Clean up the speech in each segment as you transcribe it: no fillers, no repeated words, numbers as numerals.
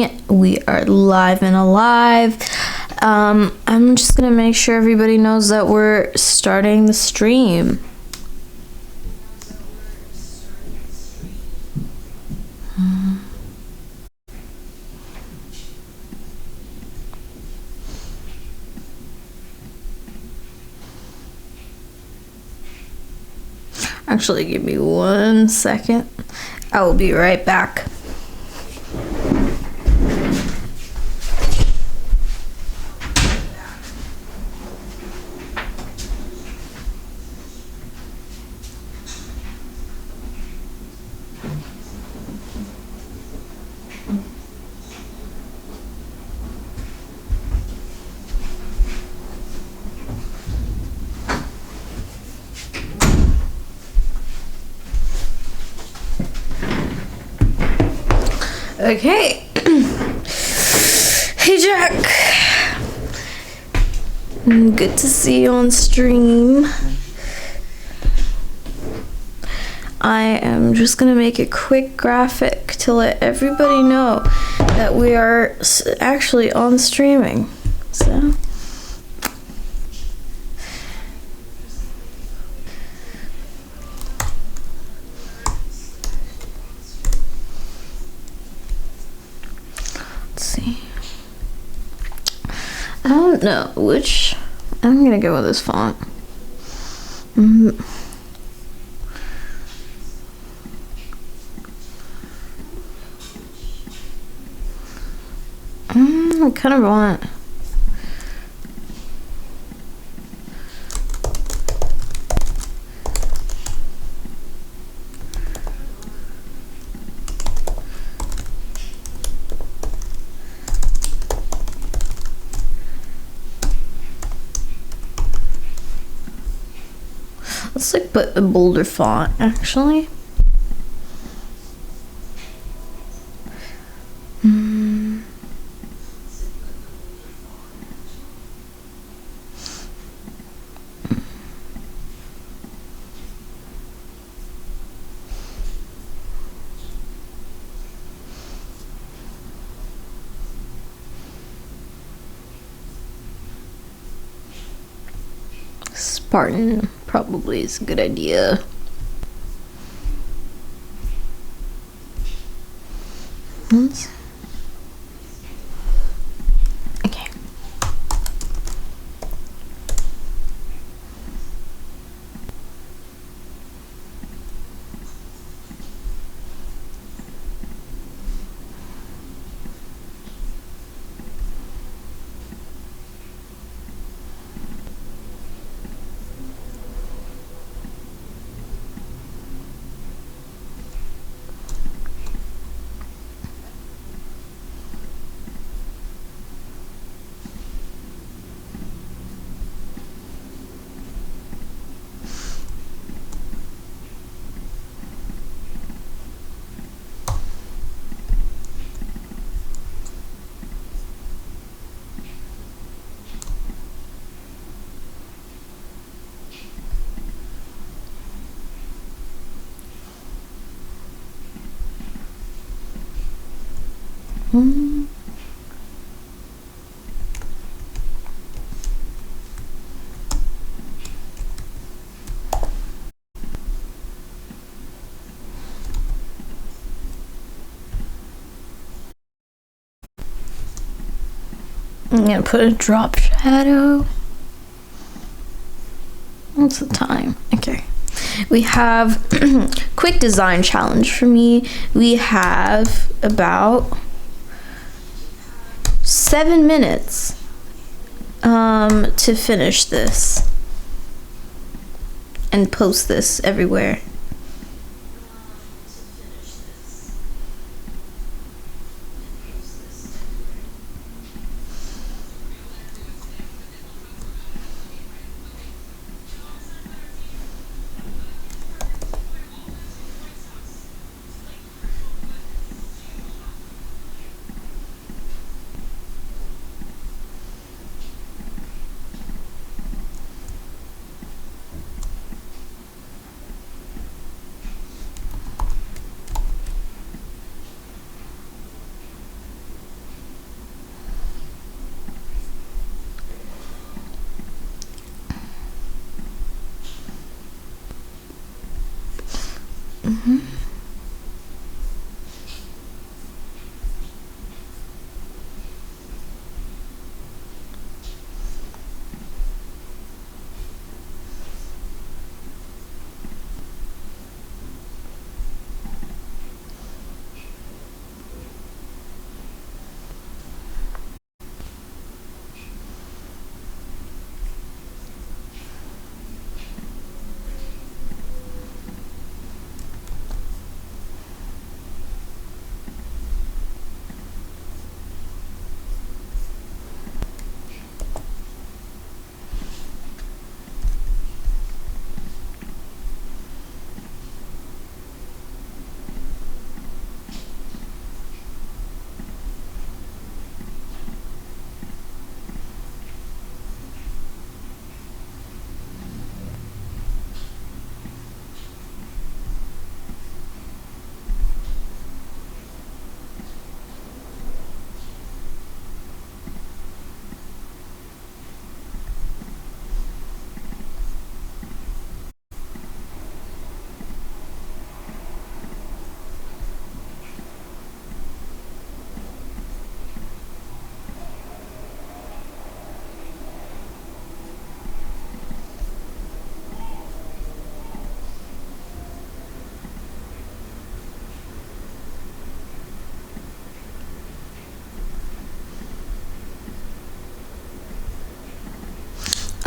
morning. We are live and alive. I'm just gonna make sure everybody knows that we're starting the stream. Actually, give me 1 second. I will be right back. Okay. Hey, Jack. Good to see you on stream. I am just gonna make a quick graphic to let everybody know that we are actually on streaming. So. I don't know which. I'm gonna go with this font. I kind of want. Let's like put a bolder font actually. Spartan probably is a good idea. Okay. I'm gonna put a drop shadow. What's the time? Okay. We have quick design challenge for me. We have about 7 minutes to finish this and post this everywhere.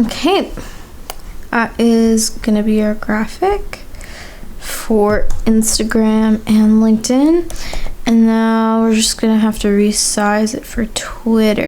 Okay, that is gonna be our graphic for Instagram and LinkedIn. And now we're just gonna have to resize it for Twitter.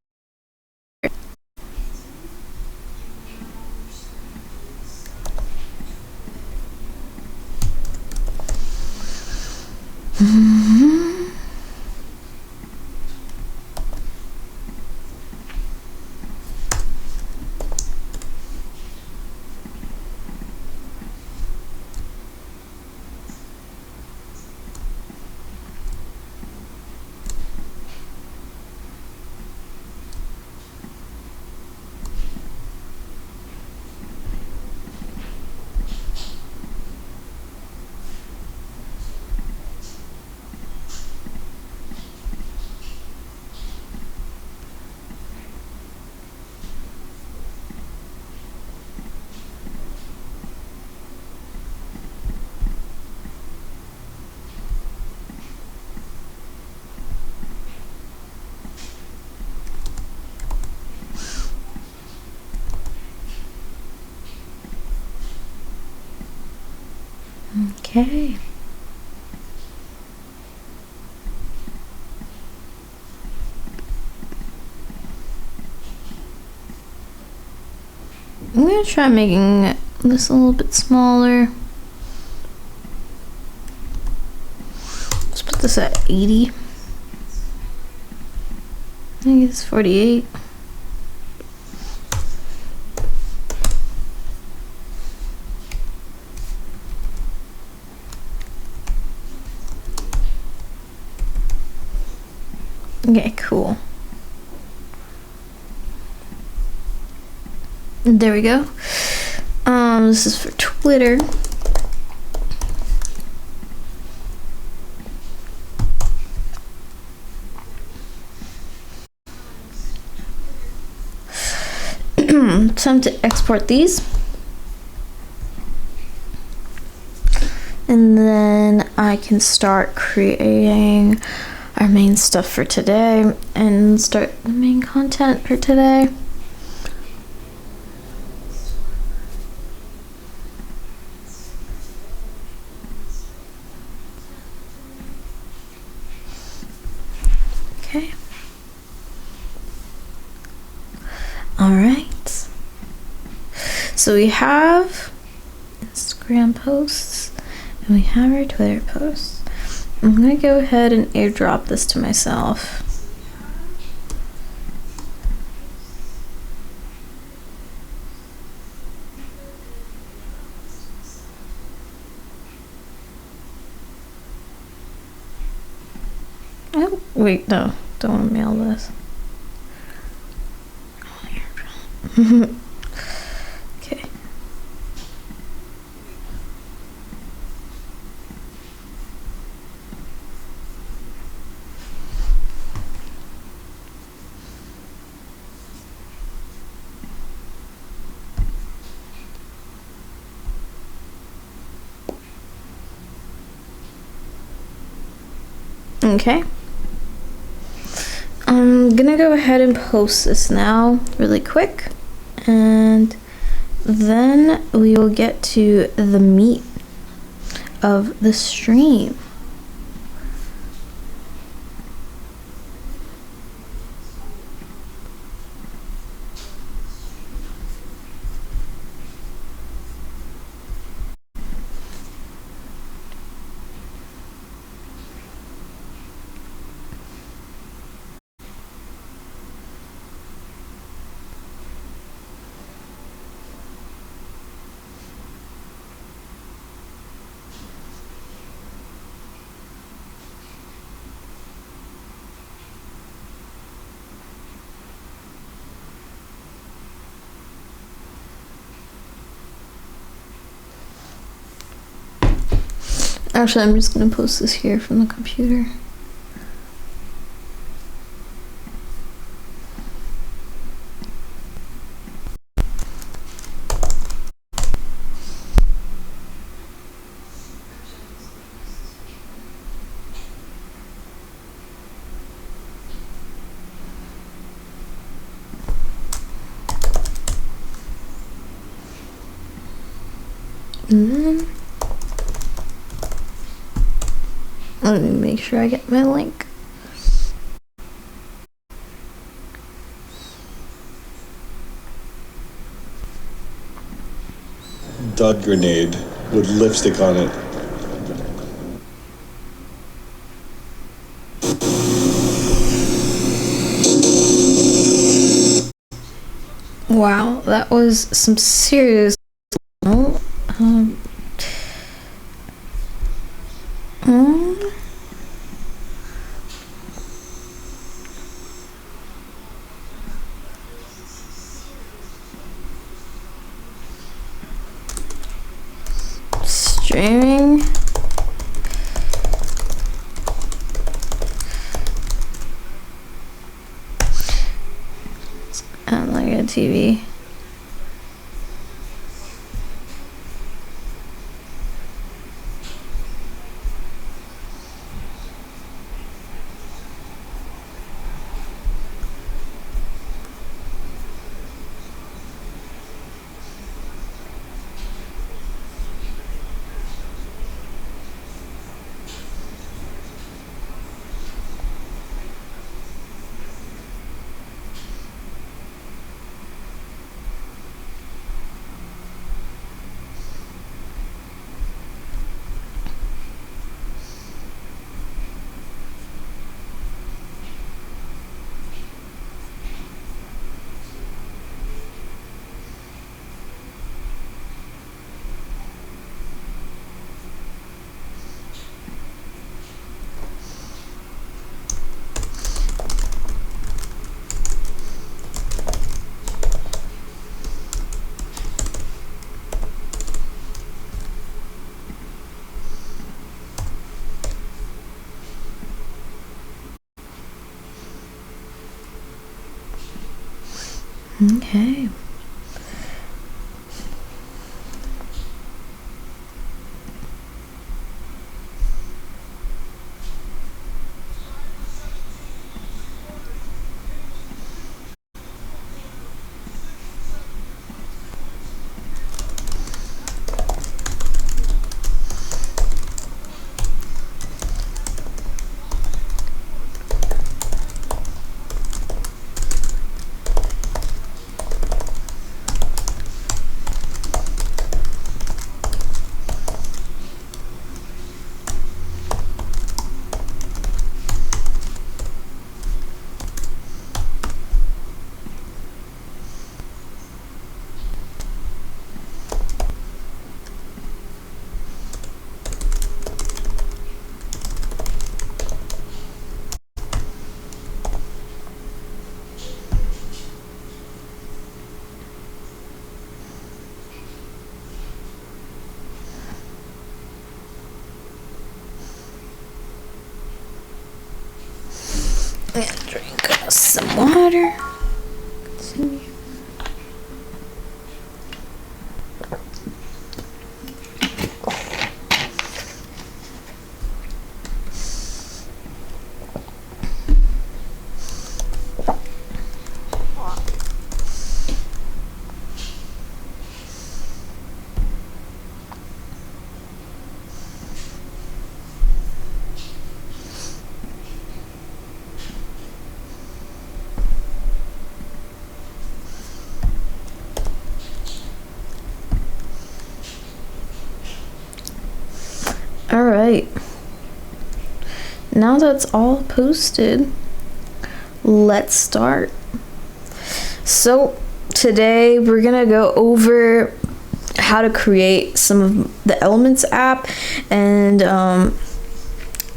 Okay. I'm gonna try making this a little bit smaller. Let's put this at 80. I think it's 48. Okay, cool. There we go. This is for Twitter. Time to export these. And then I can start creating our main stuff for today and start the main content for today. Okay. All right. So we have Instagram posts and we have our Twitter posts. I'm gonna go ahead and airdrop this to myself. Oh, wait, no, don't want to mail this. Okay. Okay. I'm gonna go ahead and post this now really quick, and then we will get to the meat of the stream. Actually, I'm just gonna post this here from the computer. And then let me make sure I get my link. Dud grenade with lipstick on it. Wow, that was some serious. Streaming. And like a TV. Okay. And drink some water. Continue. All right, now that's all posted, let's start. So today we're gonna go over how to create some of the Elements app, and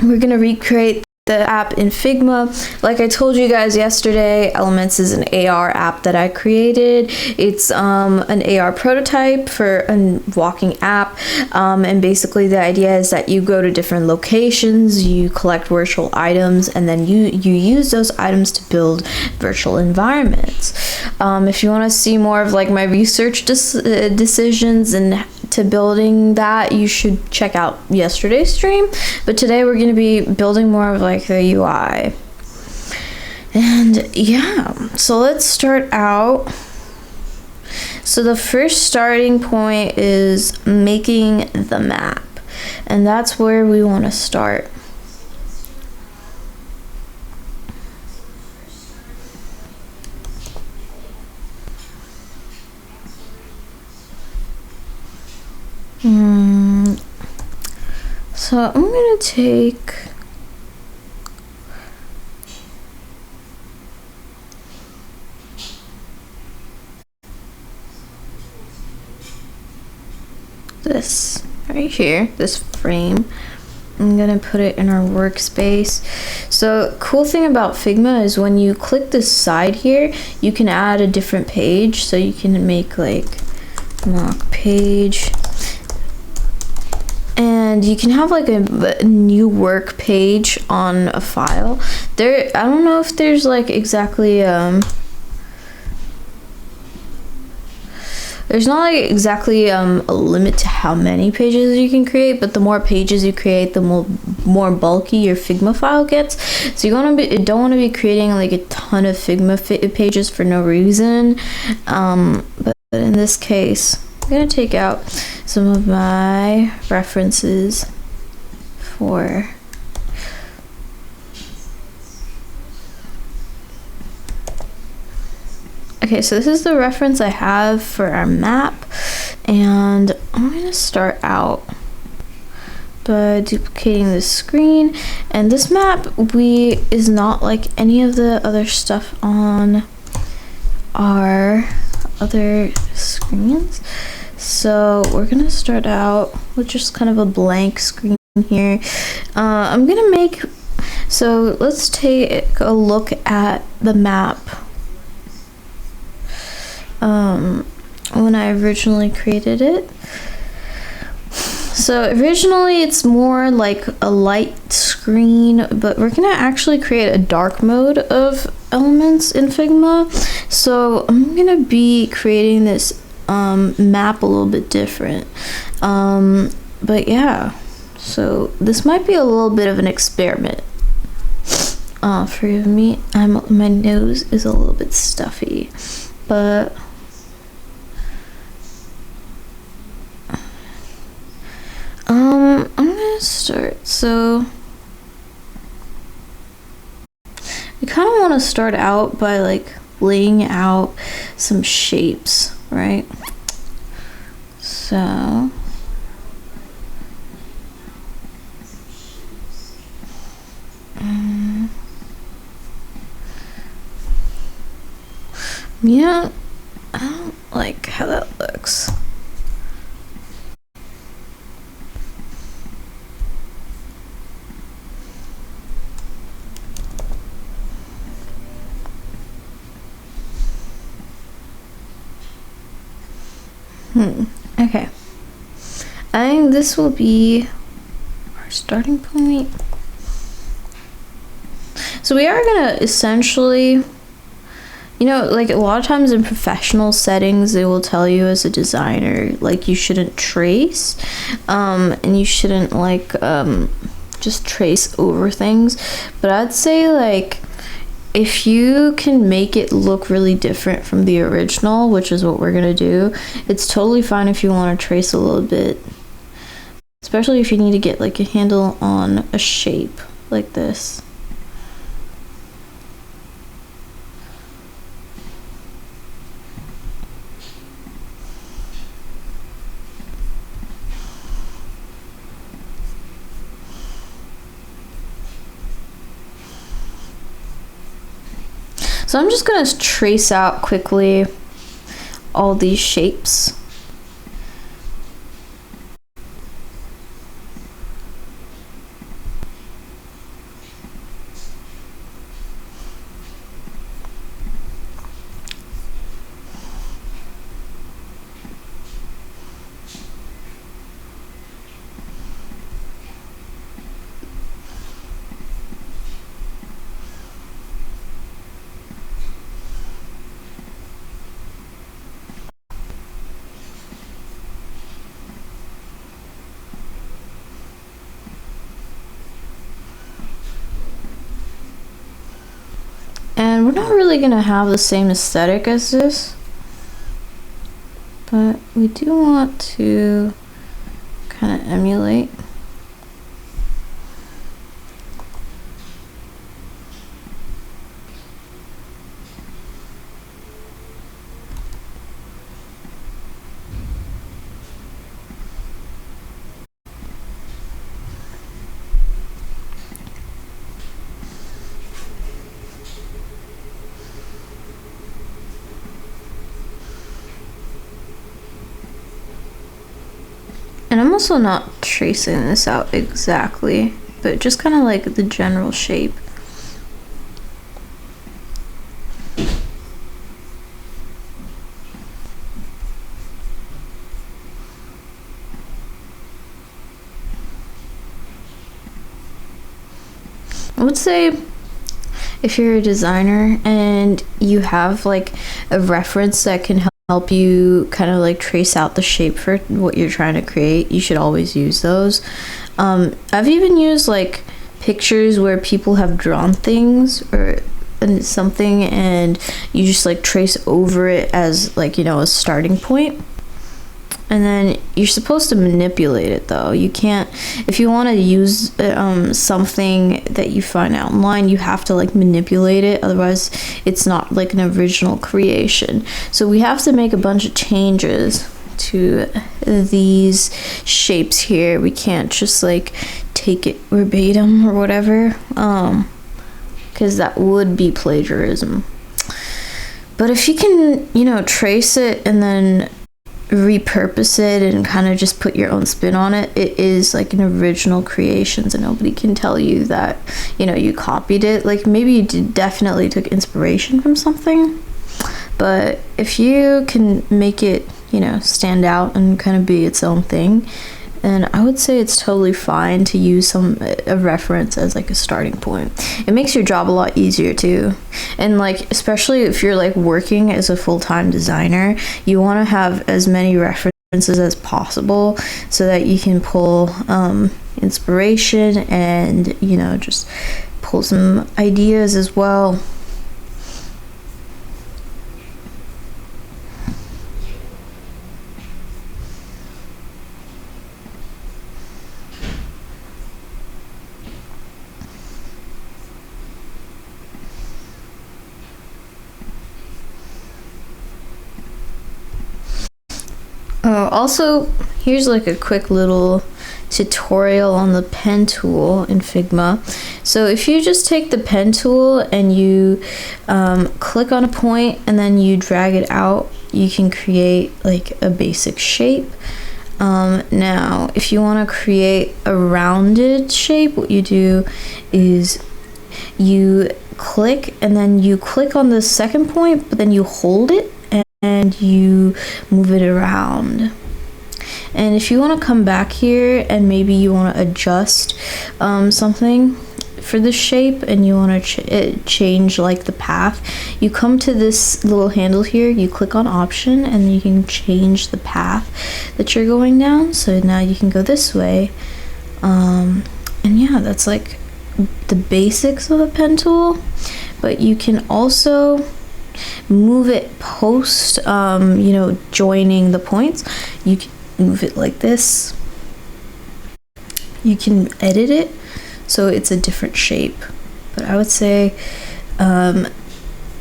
we're gonna recreate the app in Figma. Like I told you guys yesterday, Elements is an AR app that I created. It's an AR prototype for a walking app, and basically the idea is that you go to different locations, you collect virtual items, and then you use those items to build virtual environments. If you want to see more of like my research decisions and to building that, you should check out yesterday's stream, but today we're going to be building more of like the UI. And yeah, so let's start out. So the first starting point is making the map, and that's where we want to start. So I'm gonna take this right here, this frame. I'm gonna put it in our workspace. So cool thing about Figma is when you click this side here, you can add a different page. So you can make like mock page, and you can have like a new work page on a file. I don't know if there's like exactly there's not like exactly a limit to how many pages you can create, but the more pages you create, the more bulky your Figma file gets. So you don't want to be creating like a ton of Figma pages for no reason. But in this case, I'm gonna take out some of my references for okay, so this is the reference I have for our map, and I'm going to start out by duplicating this screen. And this map is not like any of the other stuff on our other screens. So we're going to start out with just kind of a blank screen here. I'm going to so let's take a look at the map. When I originally created it. So originally it's more like a light screen, but we're gonna actually create a dark mode of elements in Figma. So I'm gonna be creating this map a little bit different. But yeah, so this might be a little bit of an experiment. Forgive me, my nose is a little bit stuffy, but I'm gonna start. So we kind of want to start out by like laying out some shapes, right? So yeah, I don't like how that looks. Okay. I think this will be our starting point. So we are gonna essentially, like a lot of times in professional settings, they will tell you as a designer, like you shouldn't trace, and you shouldn't like just trace over things. But I'd say like, if you can make it look really different from the original, which is what we're gonna do, it's totally fine if you want to trace a little bit, especially if you need to get like a handle on a shape like this. So I'm just going to trace out quickly all these shapes. And we're not really gonna have the same aesthetic as this. but we do want to kind of emulate. And I'm also not tracing this out exactly, but just kind of like the general shape. I would say if you're a designer and you have like a reference that can help you kind of like trace out the shape for what you're trying to create, you should always use those. I've even used like pictures where people have drawn things or something, and you just like trace over it as like, you know, a starting point. And then you're supposed to manipulate it though. You can't, if you want to use something that you find out online, you have to like manipulate it. Otherwise it's not like an original creation. So we have to make a bunch of changes to these shapes here. We can't just like take it verbatim or whatever, because that would be plagiarism. But if you can, you know, trace it and then repurpose it and kind of just put your own spin on it, it is like an original creation, so nobody can tell you that, you know, you copied it. Like maybe you definitely took inspiration from something, but if you can make it, you know, stand out and kind of be its own thing, then I would say it's totally fine to use a reference as like a starting point. It makes your job a lot easier too. And like, especially if you're like working as a full-time designer, you want to have as many references as possible so that you can pull inspiration and, you know, just pull some ideas as well. Oh, also, here's like a quick little tutorial on the pen tool in Figma. So if you just take the pen tool and you click on a point and then you drag it out, you can create like a basic shape. Now, if you want to create a rounded shape, what you do is you click and then you click on the second point, but then you hold it and you move it around. And if you want to come back here and maybe you want to adjust something for the shape and you want to change like the path, you come to this little handle here, you click on option, and you can change the path that you're going down. So now you can go this way, and yeah, that's like the basics of a pen tool. But you can also move it post, you know, joining the points. You can move it like this. You can edit it so it's a different shape. But I would say that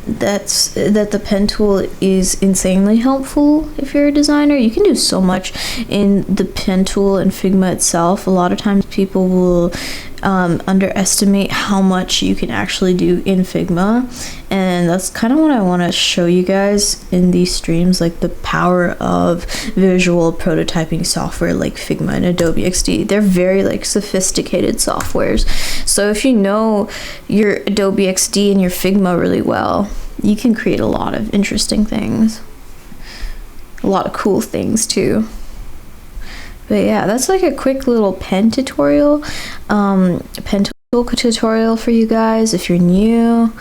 the pen tool is insanely helpful if you're a designer. You can do so much in the pen tool and Figma itself. A lot of times people will underestimate how much you can actually do in Figma, and that's kind of what I want to show you guys in these streams, like the power of visual prototyping software like Figma and Adobe XD. They're very like sophisticated softwares, so if you know your Adobe XD and your Figma really well, you can create a lot of interesting things, a lot of cool things too. But yeah, that's like a quick little pen tutorial, pen tool tutorial for you guys if you're new.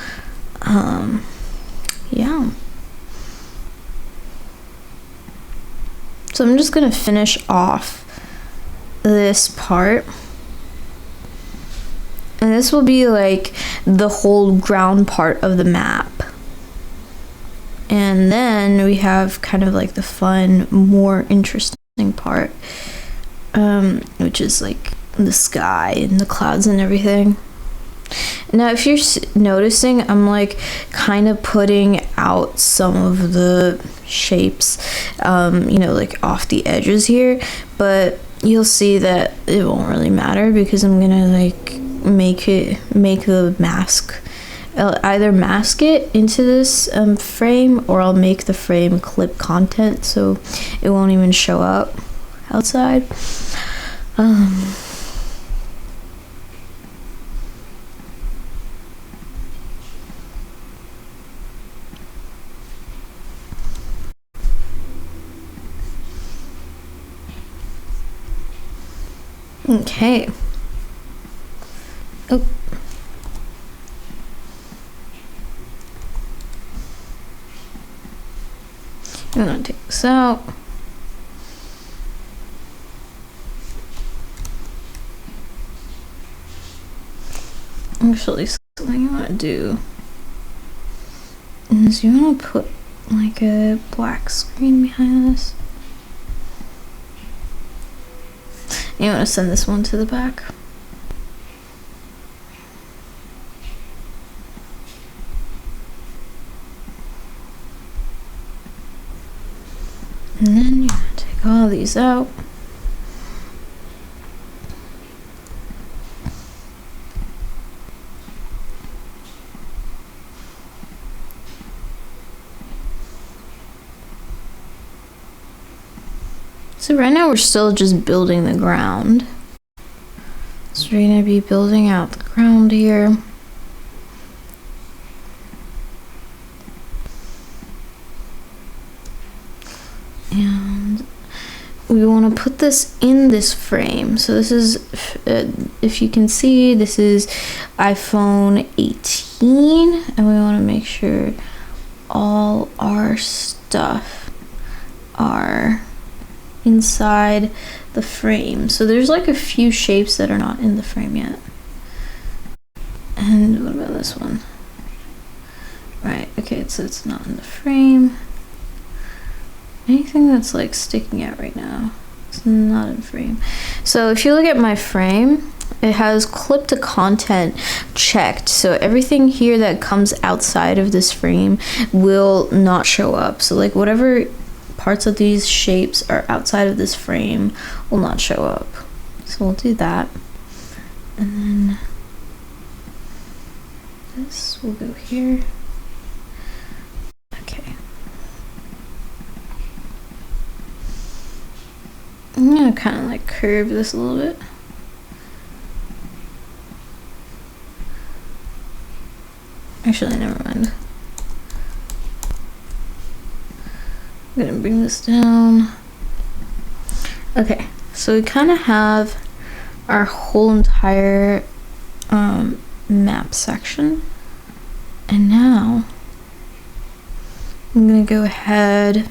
Yeah. So I'm just gonna finish off this part. And this will be like the whole ground part of the map. And then we have kind of like the fun, more interesting part, which is like the sky and the clouds and everything. Now, if you're noticing, I'm like kind of putting out some of the shapes, you know, like off the edges here, but you'll see that it won't really matter because I'm gonna like make the mask. I'll either mask it into this frame, or I'll make the frame clip content so it won't even show up outside. Okay. Oh. I'm gonna take this out. Actually, something you want to do is you want to put like a black screen behind this. You want to send this one to the back. And then you take all these out. So right now we're still just building the ground. So we're gonna be building out the ground here. And we want to put this in this frame. So this is, if you can see, this is iPhone 18, and we want to make sure all our stuff are inside the frame. So there's like a few shapes that are not in the frame yet. And what about this one? Right, okay, so it's not in the frame. Anything that's like sticking out right now, it's not in frame. So if you look at my frame, it has clip to content checked. So everything here that comes outside of this frame will not show up. So like whatever parts of these shapes are outside of this frame will not show up. So we'll do that. And then this will go here. Okay. I'm gonna kind of like curve this a little bit. Actually, never mind. I'm gonna bring this down. Okay, so we kind of have our whole entire map section. And now I'm gonna go ahead.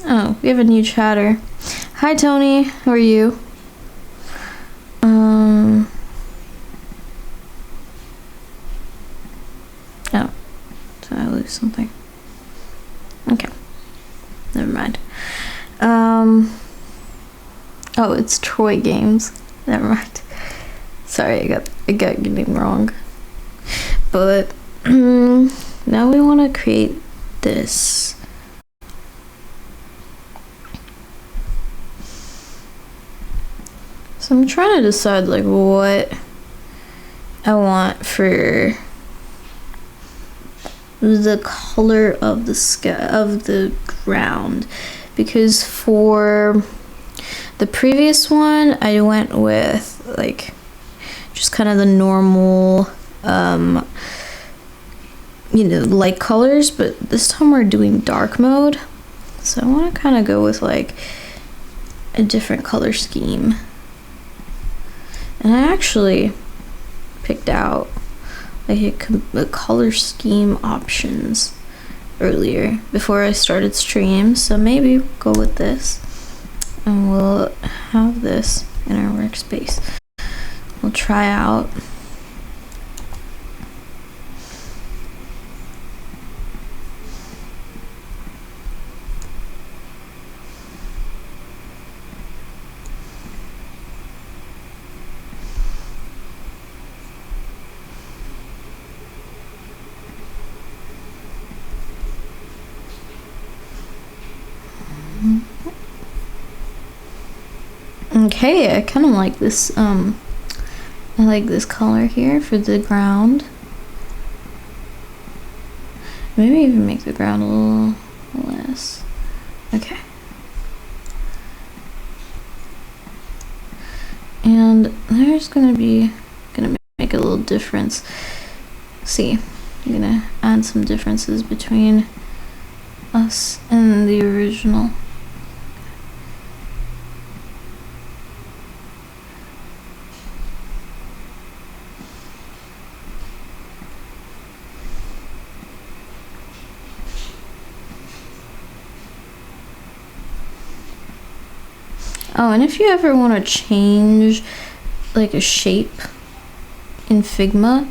Oh, we have a new chatter. Hi Tony, how are you? Oh, did I lose something? Okay, never mind. Oh, it's Troy Games. Never mind. Sorry, I got getting wrong. But now we want to create this. So I'm trying to decide like what I want for the color of the sky, of the ground, because for the previous one I went with like just kind of the normal you know, light colors, but this time we're doing dark mode, so I want to kind of go with like a different color scheme. And I actually picked out like a color scheme options earlier before I started stream, so maybe we'll go with this and we'll have this in our workspace. We'll try out. Okay, I kind of like this, I like this color here for the ground. Maybe even make the ground a little less. Okay. And there's gonna make a little difference. See, I'm gonna add some differences between us and the original. Oh, and if you ever want to change like a shape in Figma,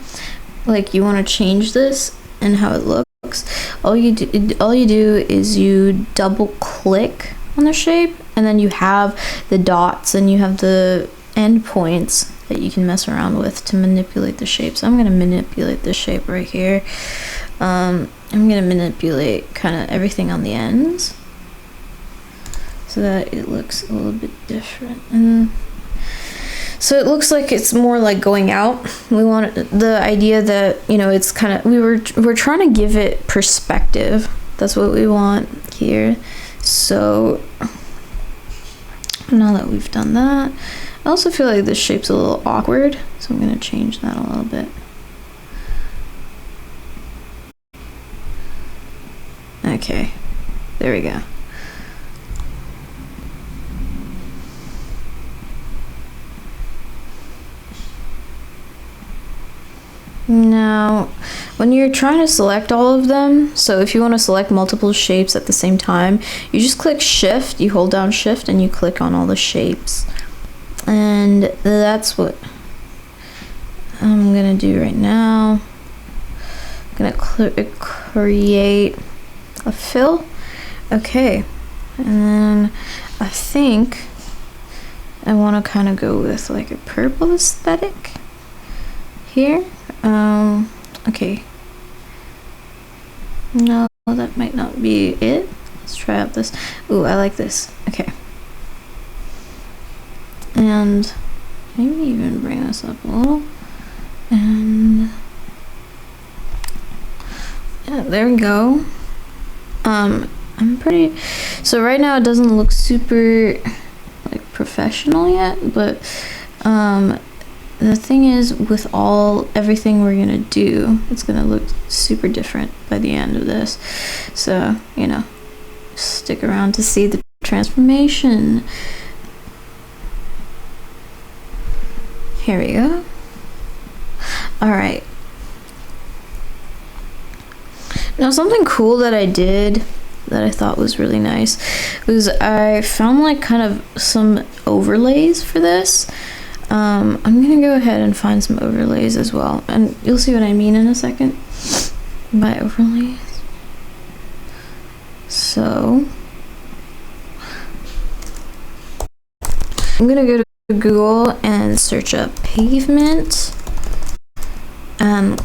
like you want to change this and how it looks, all you do is you double click on the shape, and then you have the dots and you have the endpoints that you can mess around with to manipulate the shape. So I'm going to manipulate this shape right here. I'm going to manipulate kind of everything on the ends, so that it looks a little bit different. And so it looks like it's more like going out. We want the idea that, you know, it's kind of, we're trying to give it perspective. That's what we want here. So now that we've done that, I also feel like this shape's a little awkward, so I'm going to change that a little bit. Okay, there we go. Now, when you're trying to select all of them, so if you want to select multiple shapes at the same time, you just click shift, you hold down shift, and you click on all the shapes. And that's what I'm gonna do right now. I'm gonna create a fill. Okay, and then I think I want to kind of go with like a purple aesthetic here. Okay. No, that might not be it. Let's try out this. Ooh, I like this. Okay. And maybe even bring this up a little. And yeah, there we go. I'm pretty, so right now it doesn't look super like professional yet, but the thing is, with everything we're gonna do, it's gonna look super different by the end of this. So, you know, stick around to see the transformation. Here we go. All right. Now, something cool that I did that I thought was really nice was I found like kind of some overlays for this. I'm gonna go ahead and find some overlays as well, and you'll see what I mean in a second by overlays. So I'm gonna go to Google and search up pavement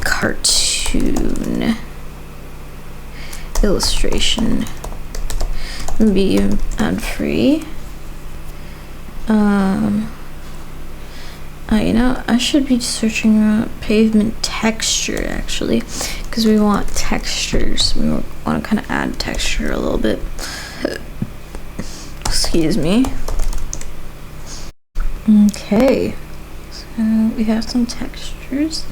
cartoon illustration. Be ad free. You know, I should be searching pavement texture actually, because we want textures. We want to kind of add texture a little bit. Excuse me. Okay, so we have some textures.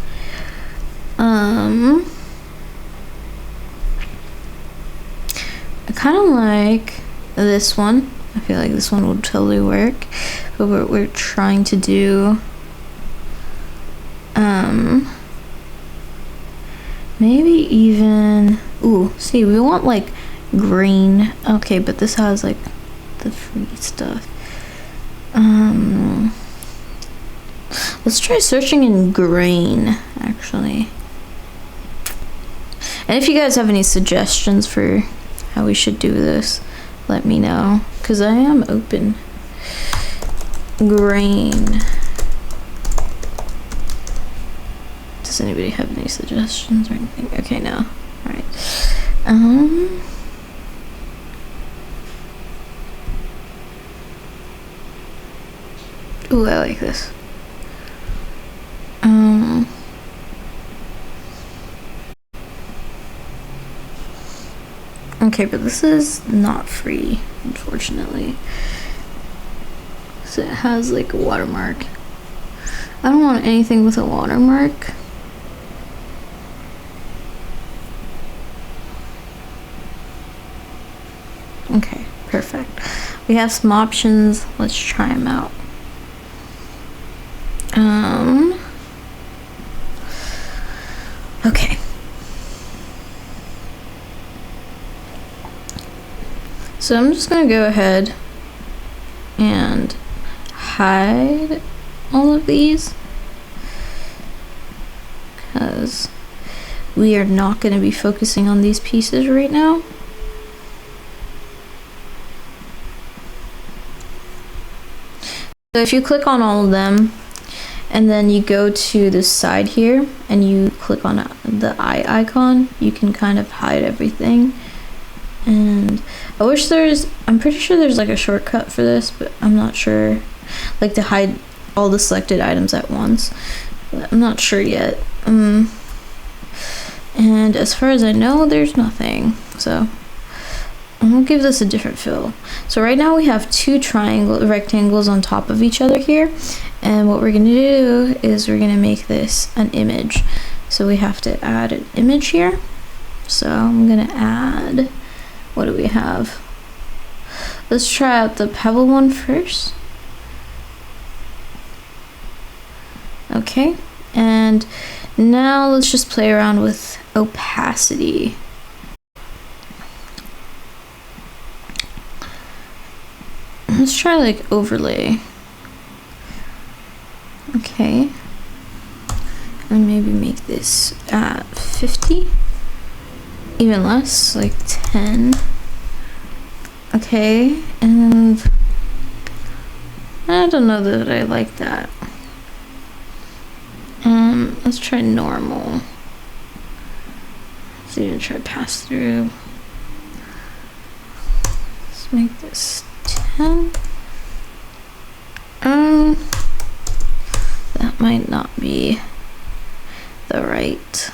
I kind of like this one. I feel like this one would totally work. But what we're trying to do, maybe even, ooh, see, we want like green. Okay, but this has like the free stuff. Let's try searching in green, actually. And if you guys have any suggestions for how we should do this, let me know, because I am open. Green. Does anybody have any suggestions or anything? Okay, no. Alright. Ooh, I like this. Okay, but this is not free, unfortunately. So it has like a watermark. I don't want anything with a watermark. Okay, perfect. We have some options. Let's try them out. Okay. So I'm just gonna go ahead and hide all of these because we are not going to be focusing on these pieces right now. So if you click on all of them and then you go to the side here and you click on the eye icon, you can kind of hide everything. And I'm pretty sure there's like a shortcut for this, but I'm not sure, like to hide all the selected items at once, but I'm not sure yet. And as far as I know, there's nothing, so I'm gonna give this a different fill. So right now we have two rectangles on top of each other here, and what we're gonna do is we're gonna make this an image. So we have to add an image here. So I'm gonna add, what do we have? Let's try out the pebble one first. Okay, and now let's just play around with opacity. Let's try like overlay. Okay, and maybe make this at 50, even less, like 10. Okay, and I don't know that I like that. Let's try normal. Let's even try pass through. Let's make this 10. That might not be the right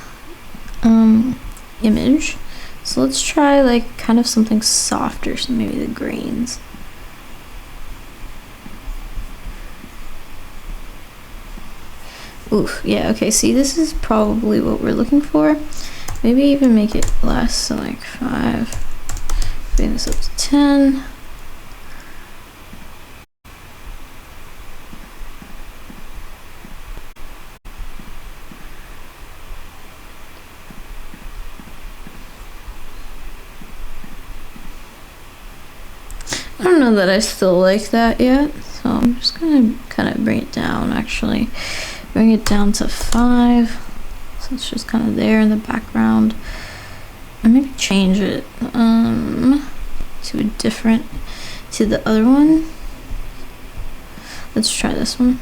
image. So let's try like kind of something softer, so maybe the grains. Oof, yeah, okay, see, this is probably what we're looking for. Maybe even make it less, so like 5. Bring this up to 10. I don't know that I still like that yet, so I'm just gonna kind of bring it down, actually. Bring it down to 5, so it's just kind of there in the background. And maybe change it to a different, to the other one. Let's try this one.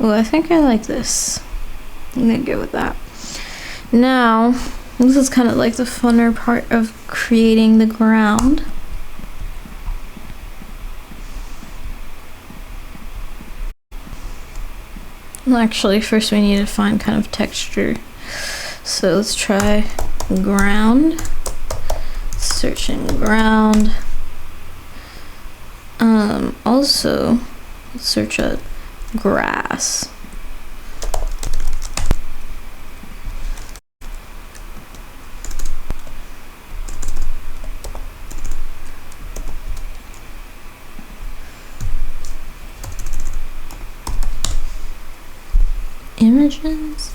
Oh, I think I like this. I'm gonna go with that. Now, this is kind of like the funner part of creating the ground. Actually, first we need to find kind of texture. So let's try ground. Searching ground. Also, let's search a grass. Images.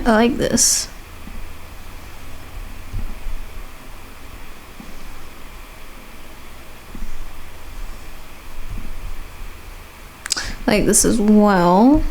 I like this. I like this as well.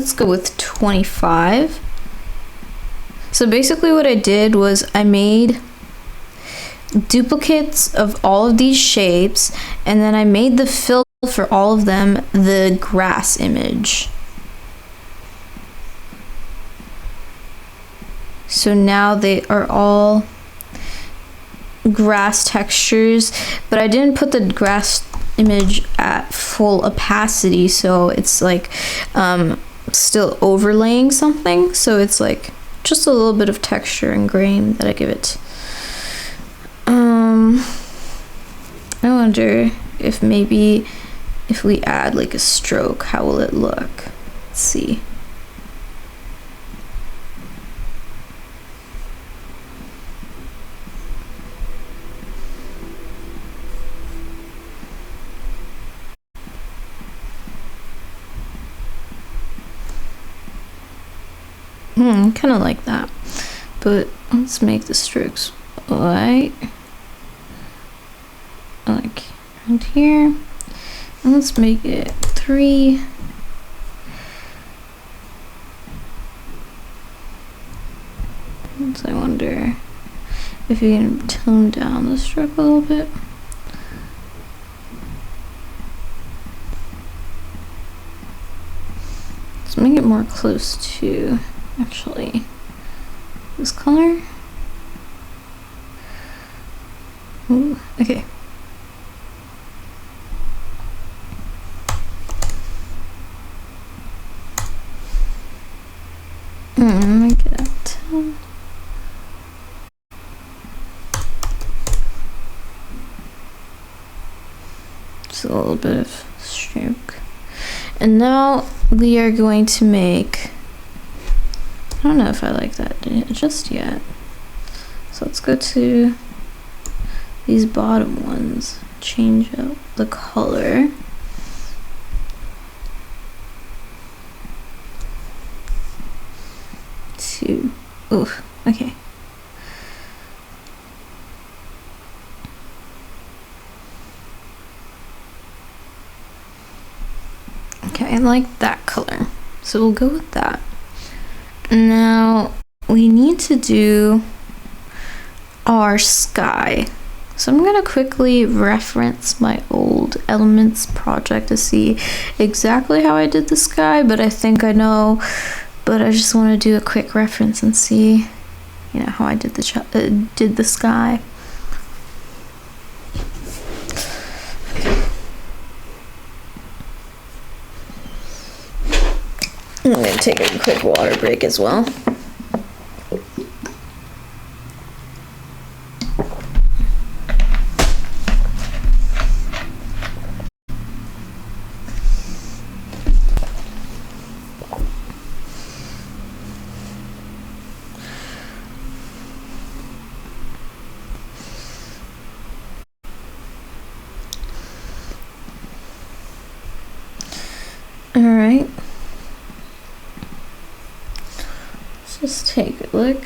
let's go with 25. So basically what I did was I made duplicates of all of these shapes, and then I made the fill for all of them the grass image. So now they are all grass textures, but I didn't put the grass image at full opacity, so it's like still overlaying something, so it's like just a little bit of texture and grain that I give it. I wonder if maybe if we add like a stroke, how will it look? Let's see. Kind of like that, but let's make the strokes white, like around here, and let's make it 3. So I wonder if you can tone down the stroke a little bit. Let's make it more close to actually this color. Ooh, okay. Make it a 10. Just a little bit of stroke. And now we are going to make, I don't know if I like that just yet. So let's go to these bottom ones, change out the color. To, oof, okay. Okay, I like that color, so we'll go with that. Now we need to do our sky. So I'm gonna quickly reference my old elements project to see exactly how I did the sky, but I think I know, but I just want to do a quick reference and see, you know, how I did the sky. I'm gonna take a quick water break as well. All right. Just take a look.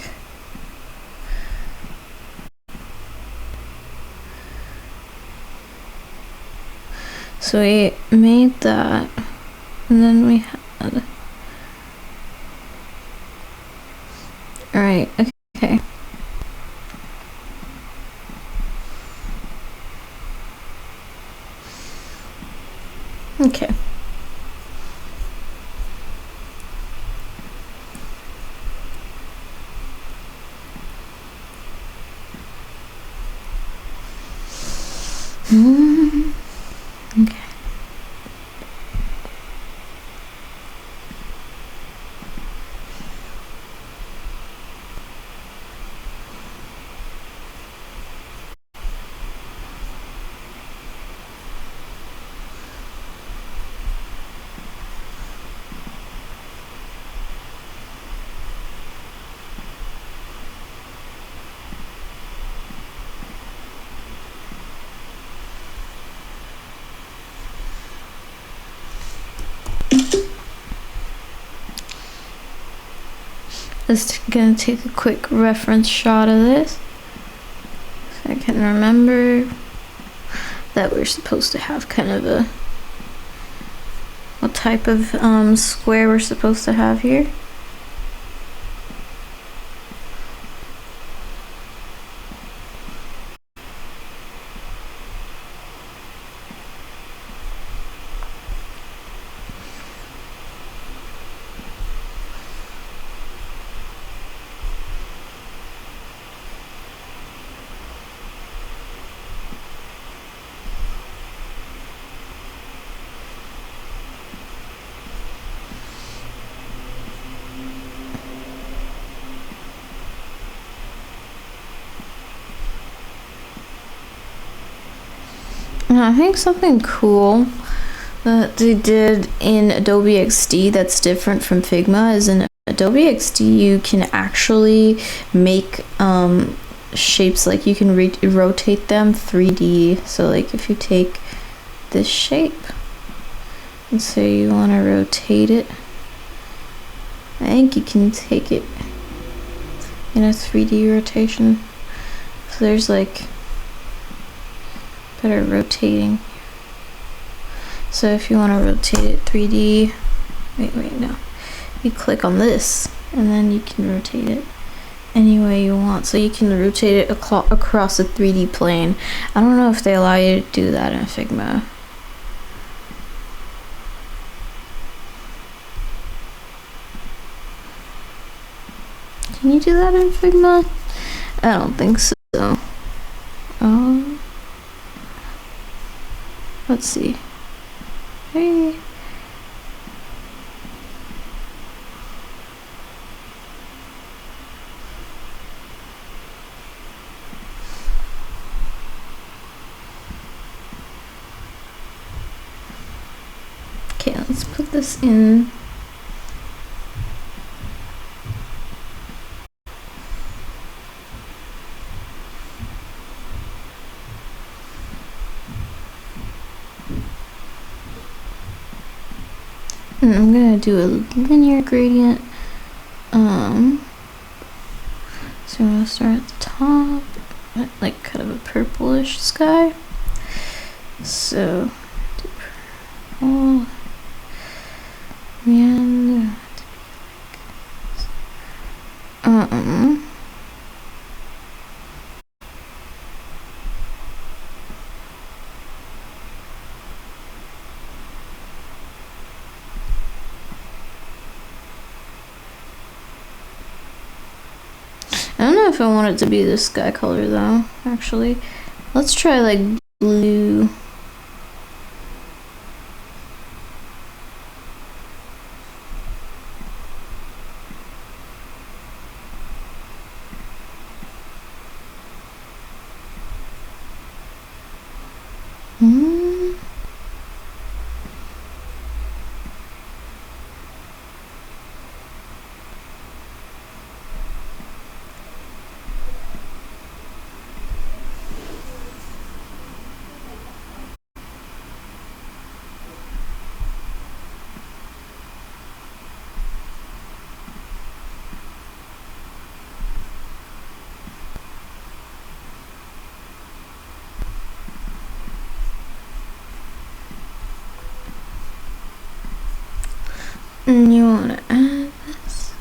So we made that, and then we had, all right, okay. Okay. Okay. Just gonna take a quick reference shot of this so I can remember that we're supposed to have kind of a type of square we're supposed to have here. And I think something cool that they did in Adobe XD that's different from Figma is in Adobe XD you can actually make shapes, like you can rotate them 3D. So like if you take this shape and say you want to rotate it, I think you can take it in a 3D rotation. So there's like better rotating. So if you want to rotate it 3D, no. You click on this and then you can rotate it any way you want. So you can rotate it across a 3D plane. I don't know if they allow you to do that in Figma. Can you do that in Figma? I don't think so. Let's see. Hey. Okay, let's put this in. And I'm gonna do a linear gradient. So I'm gonna start at the top, like kind of a purplish sky. So do purple, and I don't know if I want it to be this sky color though, actually. Let's try like blue. And you want to add this.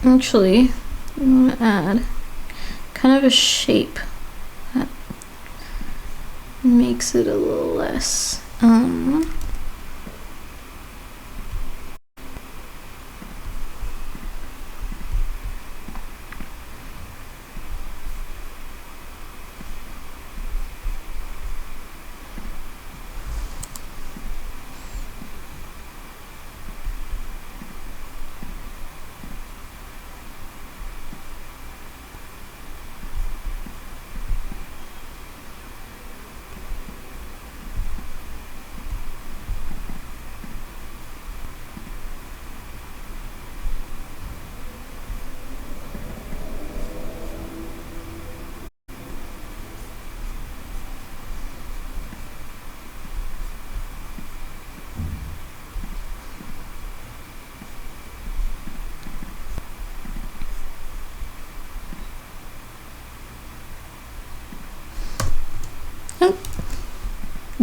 Actually, you want to add kind of a shape that makes it a little less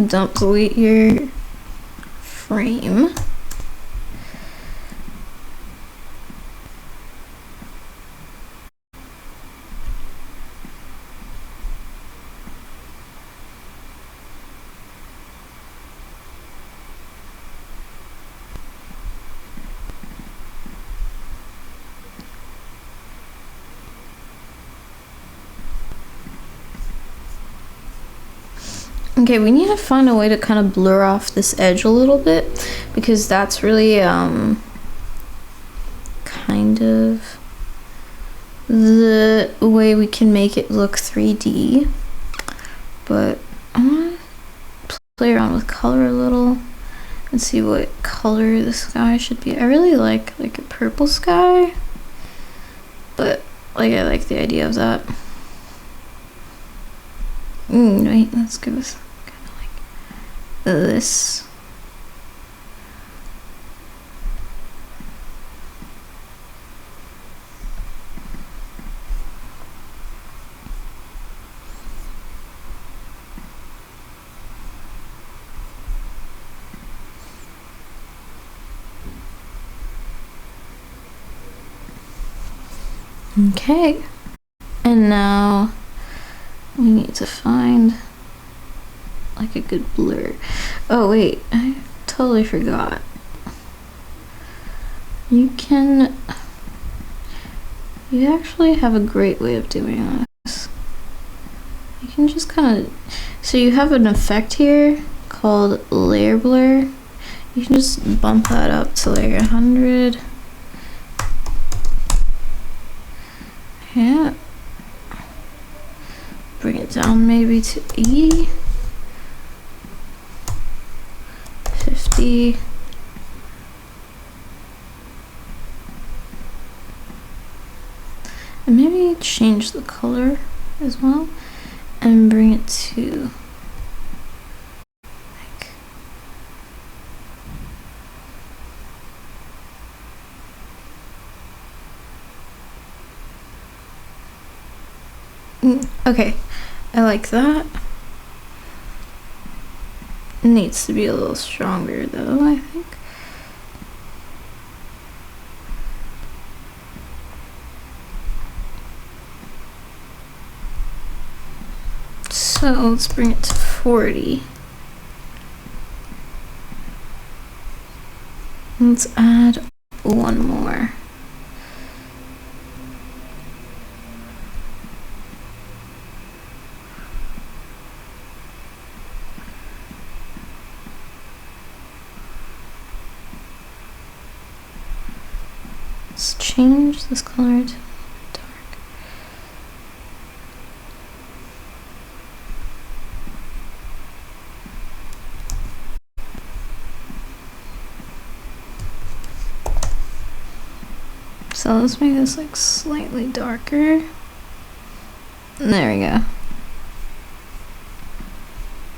don't delete your frame. Okay, we need to find a way to kind of blur off this edge a little bit, because that's really kind of the way we can make it look 3D. But I want to play around with color a little and see what color the sky should be. I really like a purple sky, but like I like the idea of that. Wait, let's give us kind of like this. Okay, and now we need to find like a good blur. Oh wait, I totally forgot. You actually have a great way of doing this. You can just kind of, so you have an effect here called layer blur. You can just bump that up to like 100. Yeah. Bring it down maybe to 80. 50. And maybe change the color as well and bring it to like, okay, I like that. It needs to be a little stronger though, I think. So let's bring it to 40. Let's add one more. Let's change this color to dark. So let's make this like slightly darker. There we go.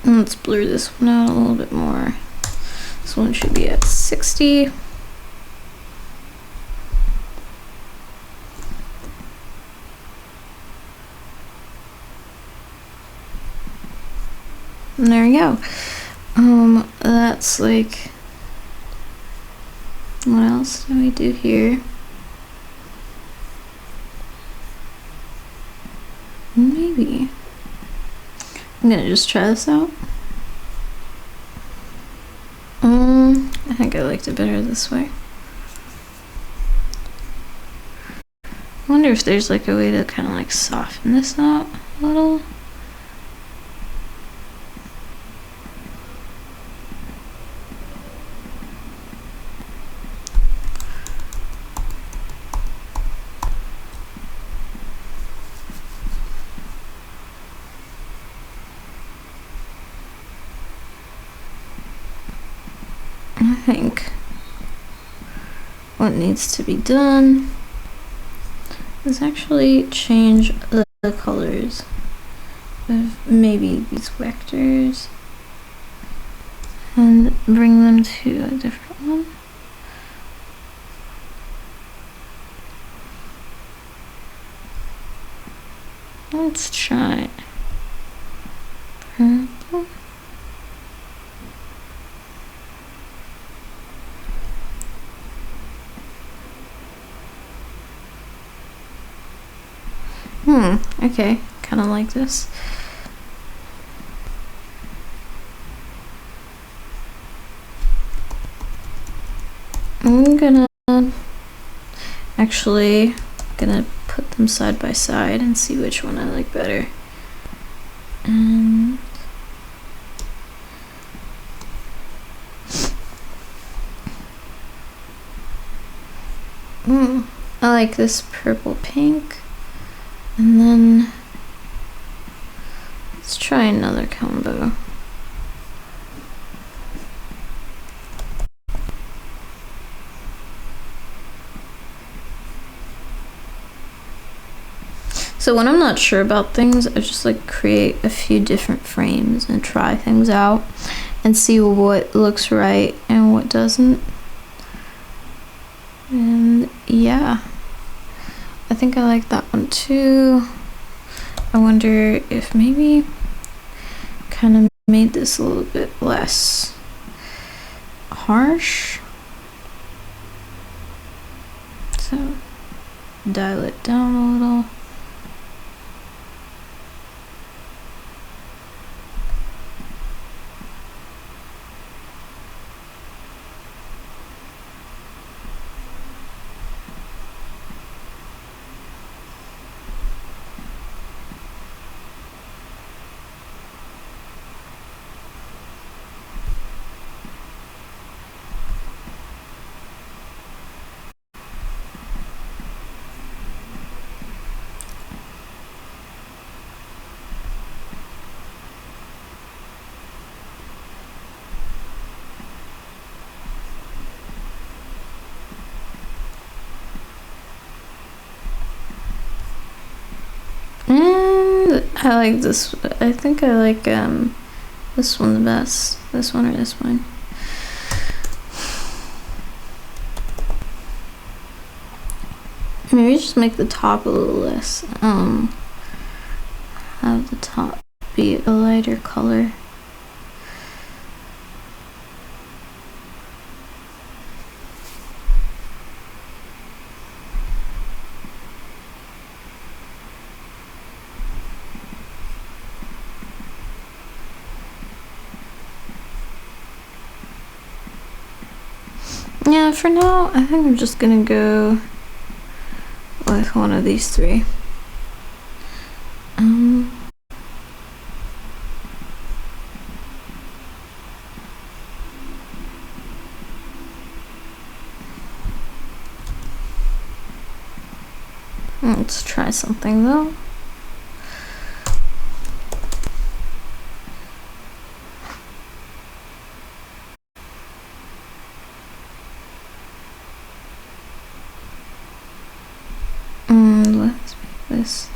And let's blur this one out a little bit more. This one should be at 60. And there we go. That's like, what else do we do here? Maybe. I'm gonna just try this out. I think I liked it better this way. I wonder if there's like a way to kind of like soften this out a little. I think what needs to be done is actually change the colors of maybe these vectors and bring them to a different one. Let's try purple. Okay, kind of like this. I'm gonna actually put them side by side and see which one I like better. And I like this purple pink. And then let's try another combo. So when I'm not sure about things, I just like create a few different frames and try things out and see what looks right and what doesn't. And yeah, I think I like that one too. I wonder if maybe kind of made this a little bit less harsh. So dial it down a little. And I like this. I think I like this one the best. This one or this one. Maybe just make the top a little less. Have the top be a lighter color. Yeah, for now, I think I'm just gonna go with one of these three. Let's try something though. Let's make this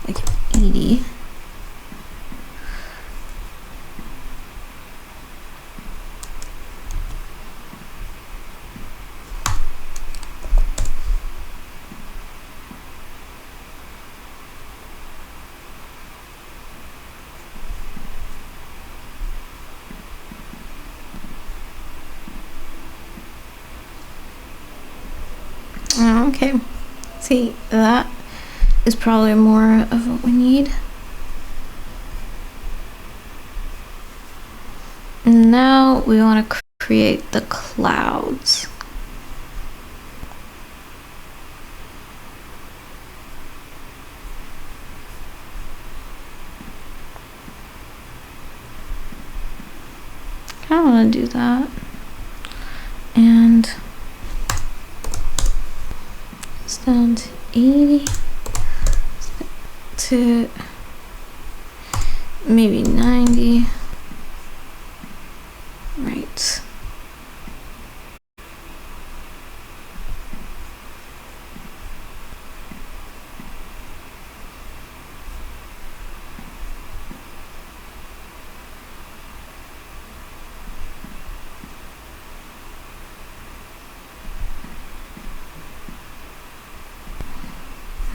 like 80. Okay, see, that is probably more of what we need. And now we want to create the clouds. I want to do that. And it's down to 80 to maybe 90. Right.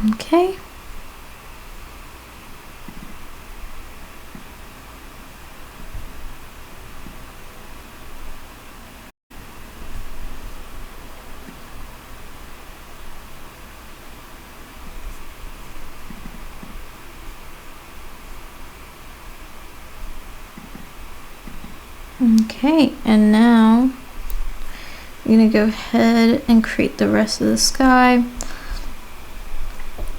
Okay. Okay, and now I'm gonna go ahead and create the rest of the sky.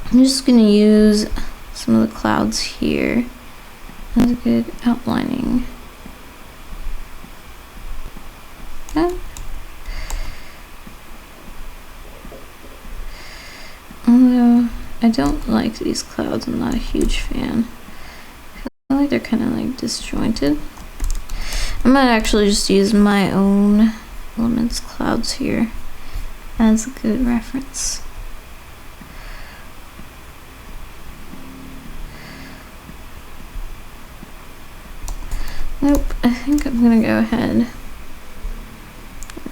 I'm just gonna use some of the clouds here. That's a good outlining. Okay. Although I don't like these clouds, I'm not a huge fan. I feel like they're kind of like disjointed. I might actually just use my own elements clouds here as a good reference. Nope, I think I'm gonna go ahead and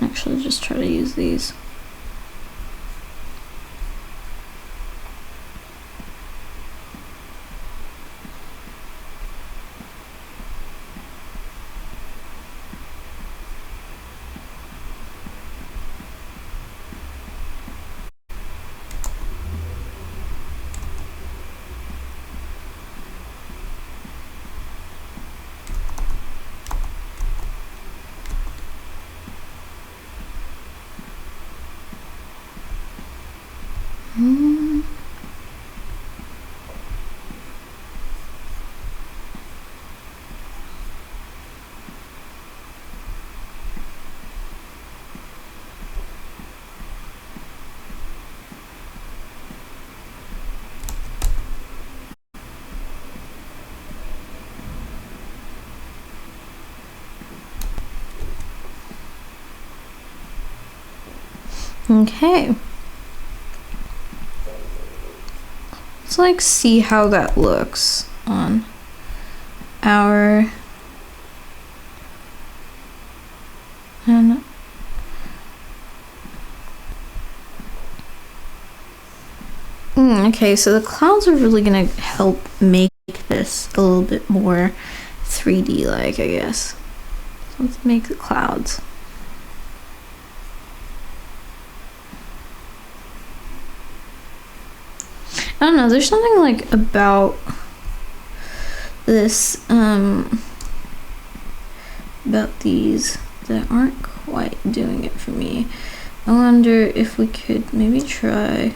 actually just try to use these. Okay. Let's like see how that looks on our okay, so the clouds are really gonna help make this a little bit more 3D like, I guess. So let's make the clouds. I don't know, there's something like about this, about these that aren't quite doing it for me. I wonder if we could maybe try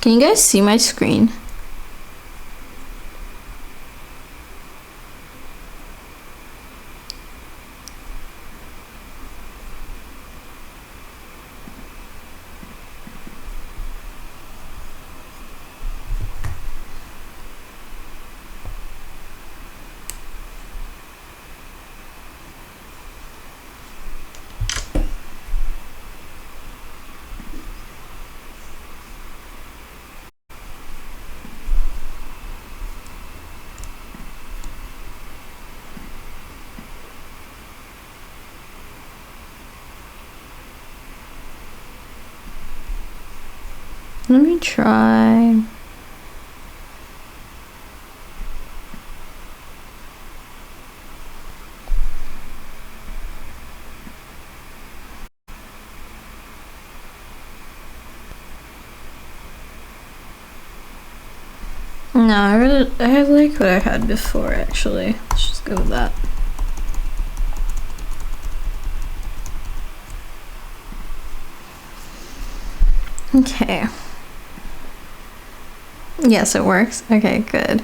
Can you guys see my screen? Let me try. No, I like what I had before actually. Let's just go with that. Okay. Yes, it works. Okay, good.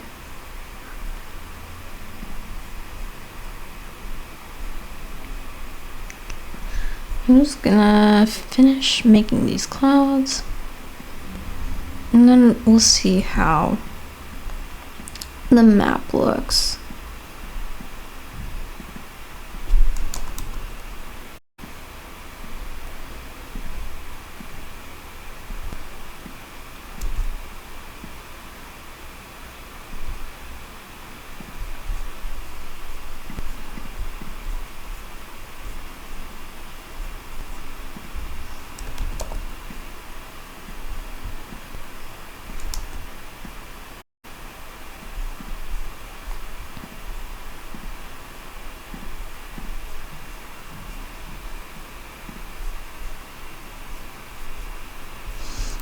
I'm just gonna finish making these clouds and then we'll see how the map looks.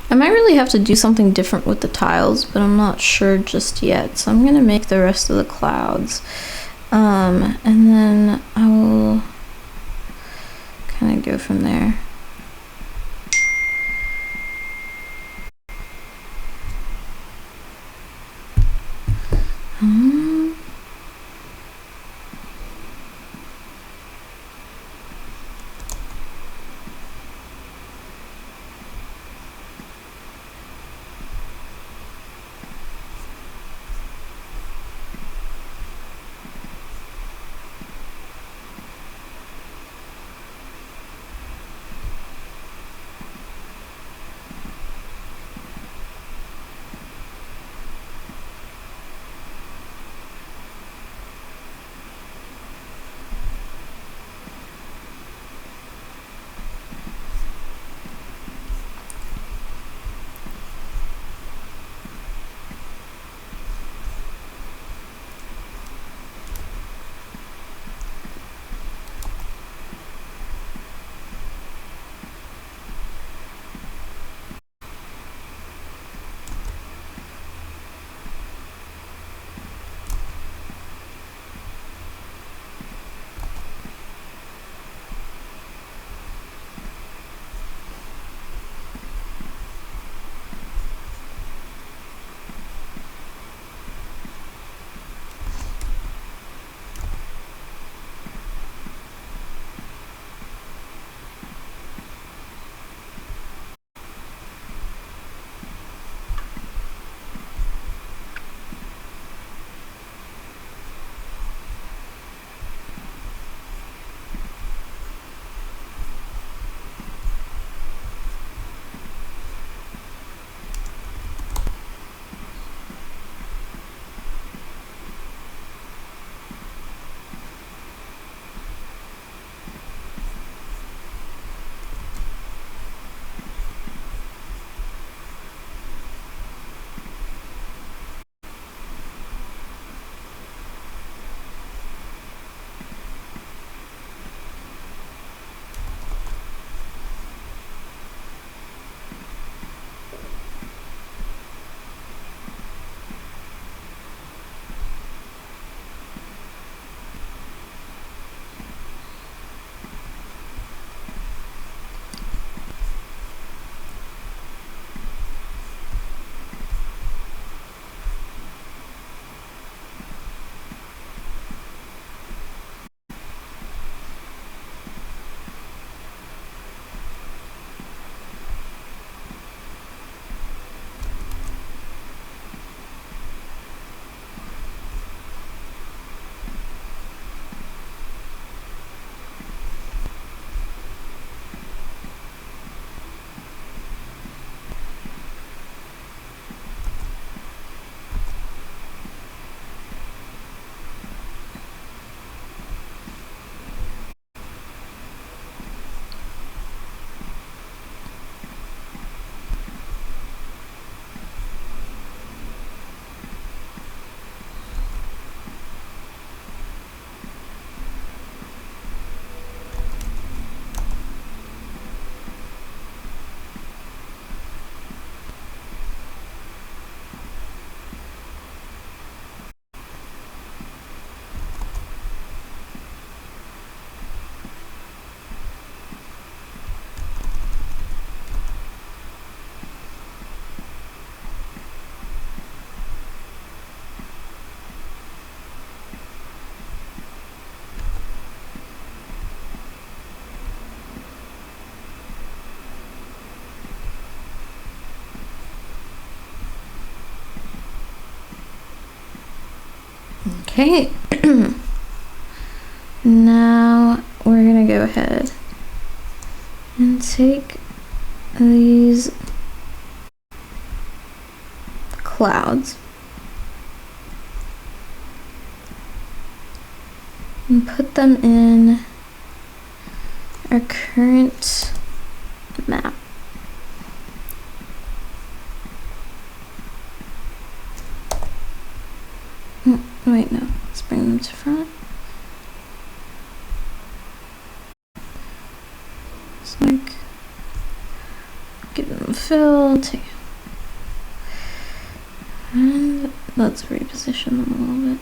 I might really have to do something different with the tiles, but I'm not sure just yet. So I'm gonna make the rest of the clouds. And then I will kind of go from there. Okay. Now we're gonna go ahead and take these clouds and put them in our current map. Oh, wait, no, let's bring them to front. It's like, give them a fill, and let's reposition them a little bit.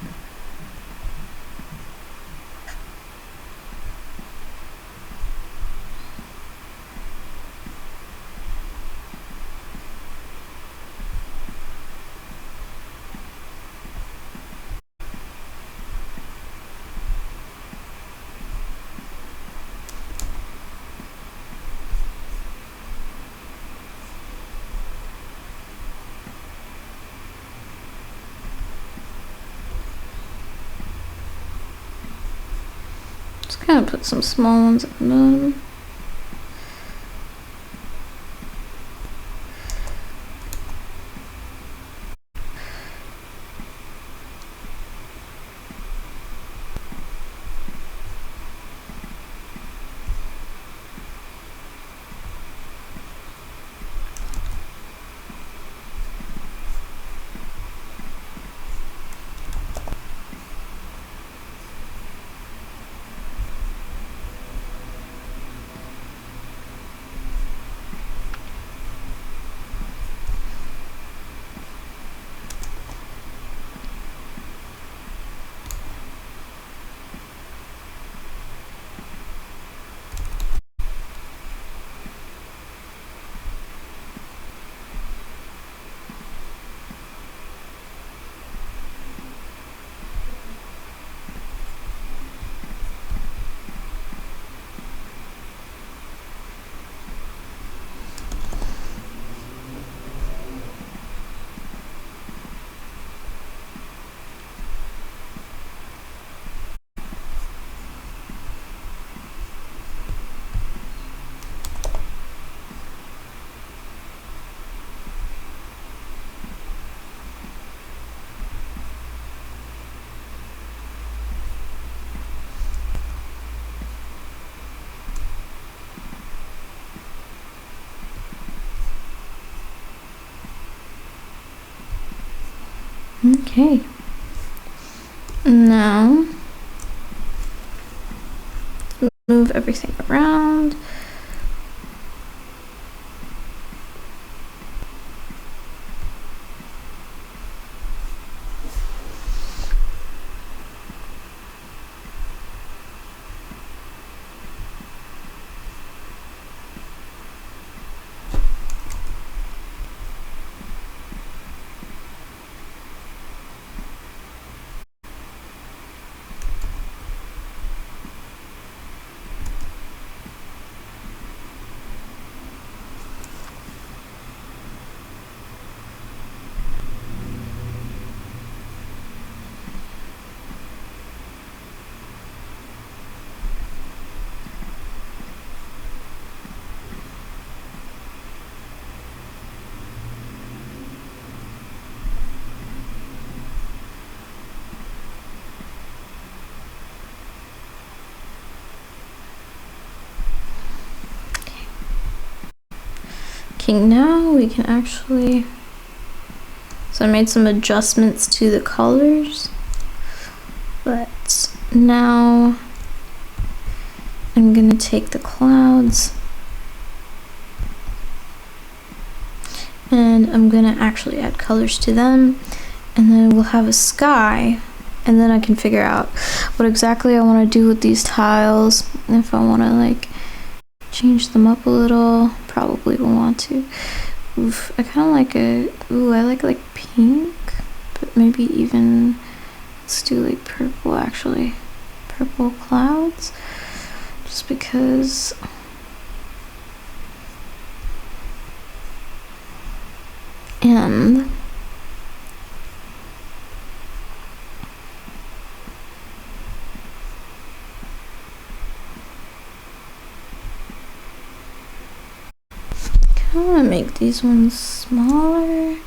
Just kind of put some small ones at the bottom. Okay. Now move everything around. Okay, now we can actually, so I made some adjustments to the colors, but now I'm gonna take the clouds and I'm gonna actually add colors to them, and then we'll have a sky, and then I can figure out what exactly I want to do with these tiles. If I want to like change them up a little, probably will want to. Oof, I kind of like I like pink, but maybe even let's do like purple, actually. Purple clouds, just because. And I want to make these ones smaller.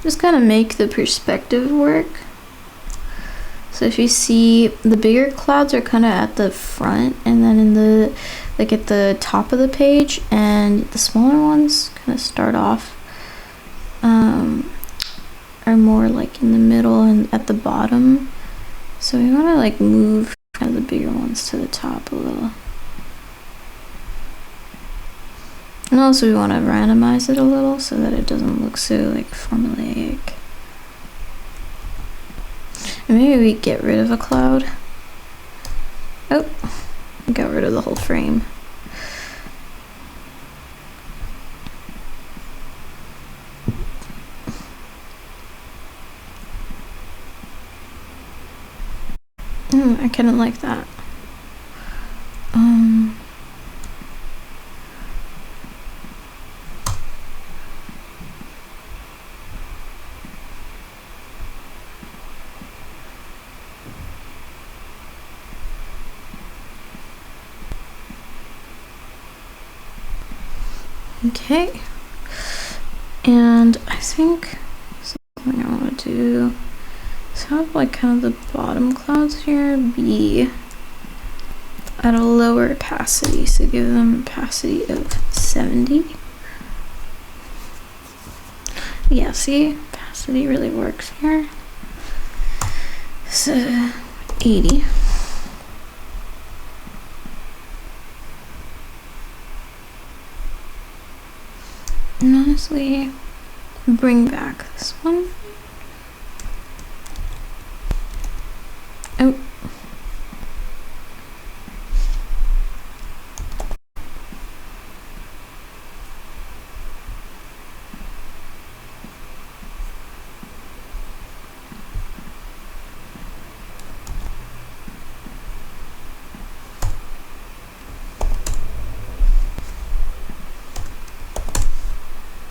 Just kind of make the perspective work. So if you see, the bigger clouds are kind of at the front and then in the, like at the top of the page, and the smaller ones kind of start off, are more like in the middle and at the bottom. So we want to like move kind of the bigger ones to the top a little. And also we want to randomize it a little so that it doesn't look so like formulaic. And maybe we get rid of a cloud. Oh, got rid of the whole frame. I kind of like that. Okay, and I think something I want to do is have like kind of the bottom clouds here be at a lower opacity, so give them opacity of 70. Yeah, see, opacity really works here. So 80. And honestly, bring back this one. Oh.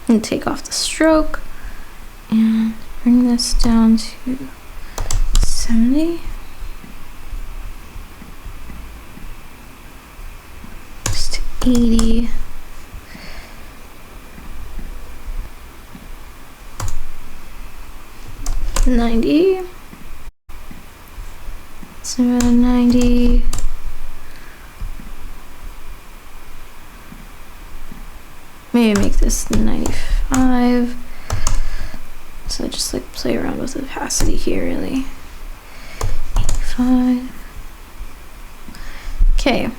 And take off the stroke and bring this down to 70. Just 80. $90. So about 90. Maybe make this 95. So just like play around with opacity here, really. 85. Okay.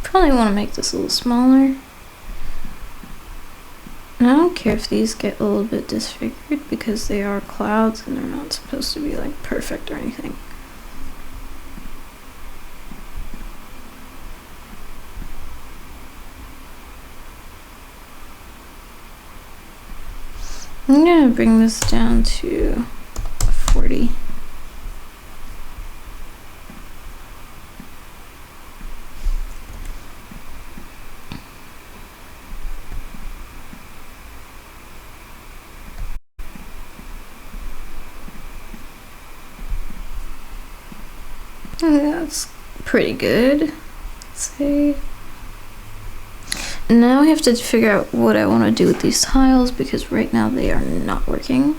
Probably want to make this a little smaller. And I don't care if these get a little bit disfigured because they are clouds and they're not supposed to be like perfect or anything. I'm gonna bring this down to 40. That's pretty good. Let's see. Now I have to figure out what I want to do with these tiles because right now they are not working.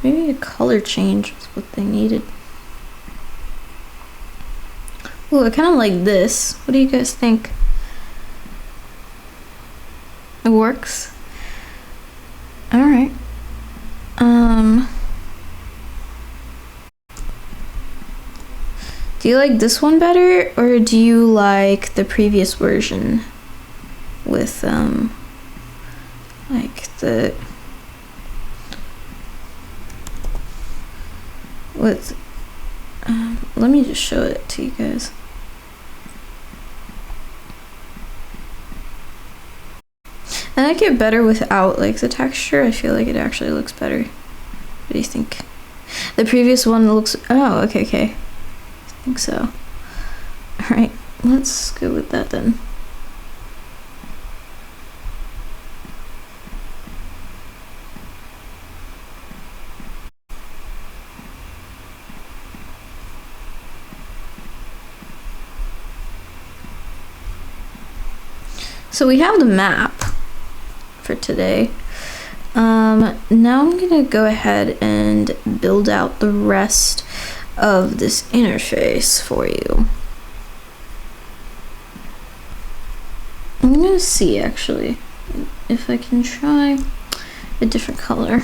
Maybe a color change is what they needed. Ooh, I kind of like this. What do you guys think? It works? Alright. Do you like this one better, or do you like the previous version with, like the with let me just show it to you guys. I like it better without like the texture. I feel like it actually looks better. What do you think? The previous one looks, oh, okay. I think so. Alright, let's go with that then. So we have the map for today. Now I'm gonna go ahead and build out the rest of this interface for you. I'm gonna see actually if I can try a different color.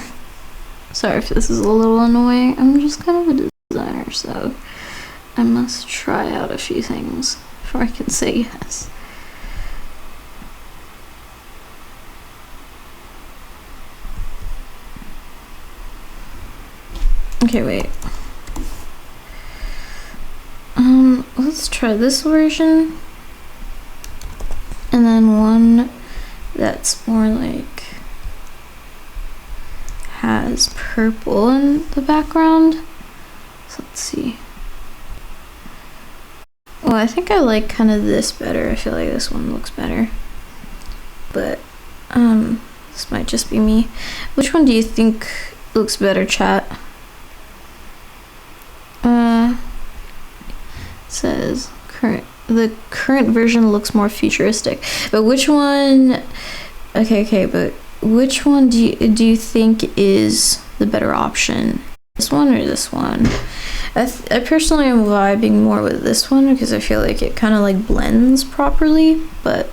Sorry if this is a little annoying. I'm just kind of a designer, so I must try out a few things before I can say yes. Okay, wait. Let's try this version. And then one that's more like has purple in the background. So let's see. Well, I think I like kind of this better. I feel like this one looks better. But this might just be me. Which one do you think looks better, chat? Says the current version looks more futuristic, but which one? Okay, but which one do you think is the better option? This one or this one? I personally am vibing more with this one because I feel like it kind of like blends properly, but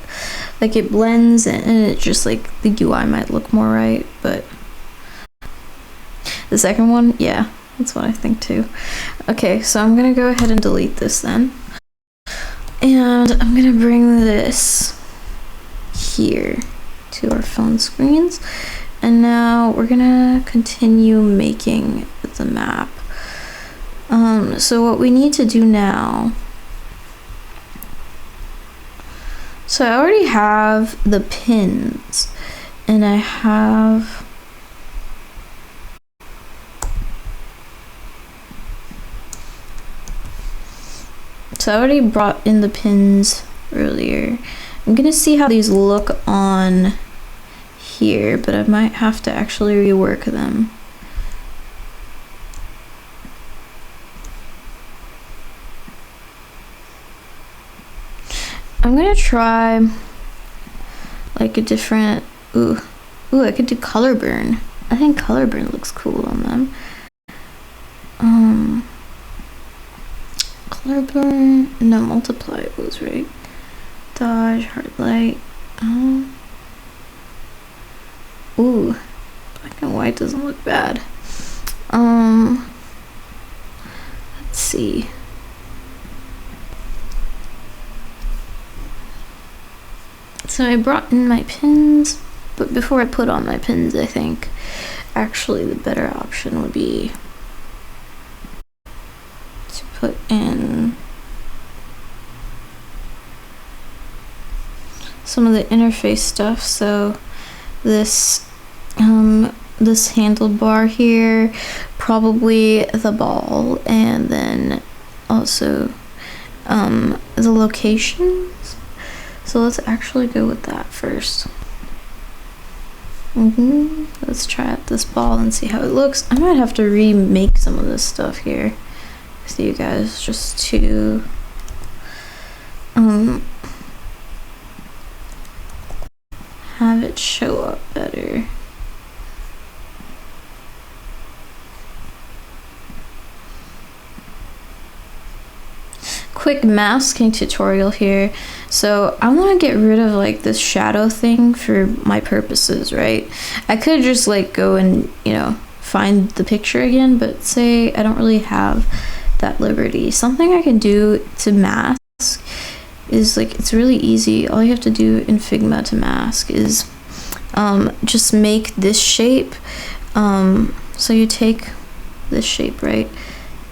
like it blends and it just like the UI might look more right, but the second one, yeah. That's what I think too. Okay, so I'm gonna go ahead and delete this then. And I'm gonna bring this here to our phone screens. And now we're gonna continue making the map. So what we need to do now. So I already have the pins and I have So I already brought in the pins earlier. I'm gonna see how these look on here, but I might have to actually rework them. I'm gonna try like a different, ooh, I could do color burn. I think color burn looks cool on them. Color burn, no, multiply was right. Dodge, hard light. Ooh, black and white doesn't look bad. Let's see. So I brought in my pins, but before I put on my pins, I think actually the better option would be to put in some of the interface stuff. So this this handlebar here, probably the ball, and then also the locations. So let's actually go with that first. Let's try out this ball and see how it looks. I might have to remake some of this stuff here with you guys just to have it show up better. Quick masking tutorial here. So I want to get rid of like this shadow thing for my purposes, right? I could just like go and, you know, find the picture again, but say I don't really have that liberty. Something I can do to mask is like, it's really easy. All you have to do in Figma to mask is just make this shape. So you take this shape, right?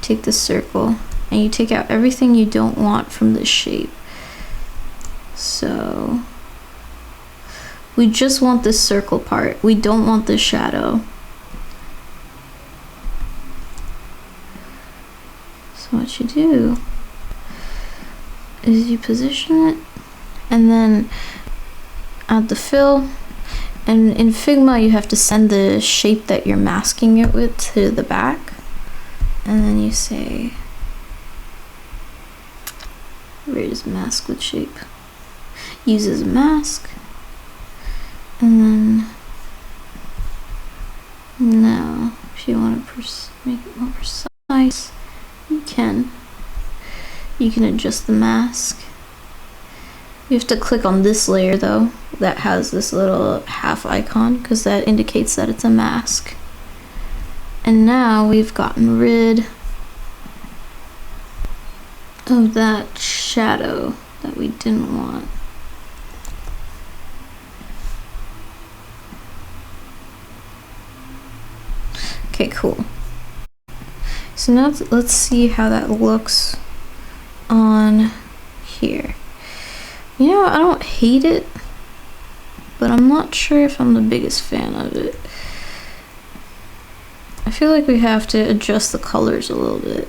Take this circle and you take out everything you don't want from this shape. So we just want this circle part. We don't want this shadow. So what you do is you position it and then add the fill. And in Figma, you have to send the shape that you're masking it with to the back. And then you say, where's mask with shape? Use as a mask. And then now, if you want to make it more precise, you can. You can adjust the mask. You have to click on this layer though, that has this little half icon, because that indicates that it's a mask. And now we've gotten rid of that shadow that we didn't want. Okay, cool. So now let's see how that looks on here. You know, I don't hate it, but I'm not sure if I'm the biggest fan of it. I feel like we have to adjust the colors a little bit.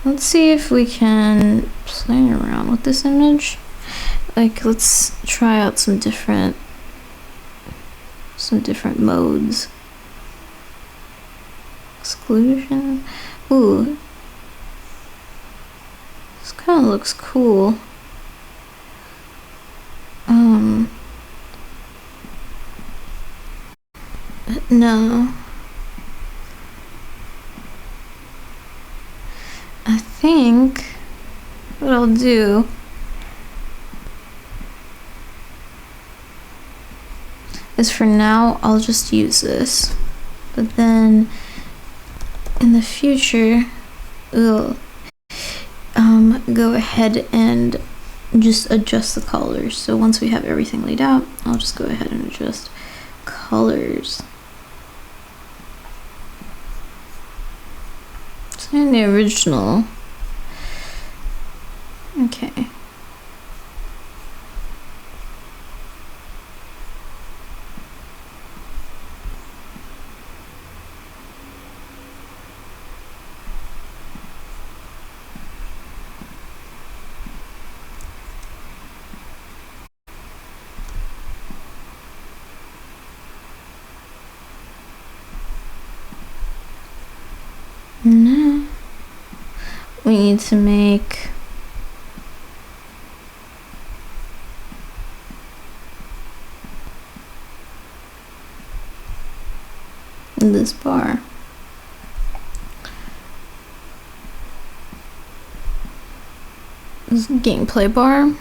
Let's see if we can play around with this image. Like, let's try out some different modes. Exclusion. Ooh. This kind of looks cool. No. I think what I'll do is for now I'll just use this, but then in the future we'll go ahead and just adjust the colors. So once we have everything laid out, I'll just go ahead and adjust colors. So in the original, okay. Now we need to make this bar. This gameplay bar.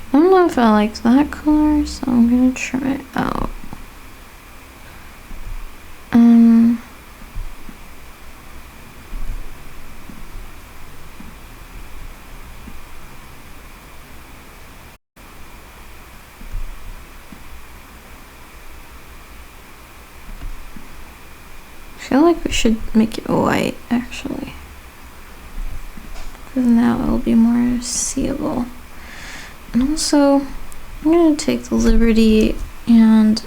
I don't know if I like that color, so I'm gonna try it out. I feel like we should make it white, actually, because now it will be more seeable. And also, I'm gonna take the liberty and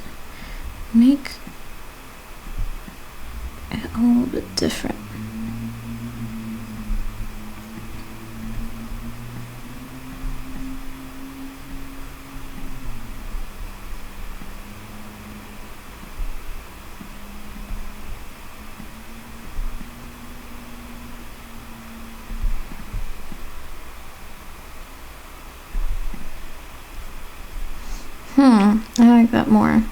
make it a little bit different. I like that more.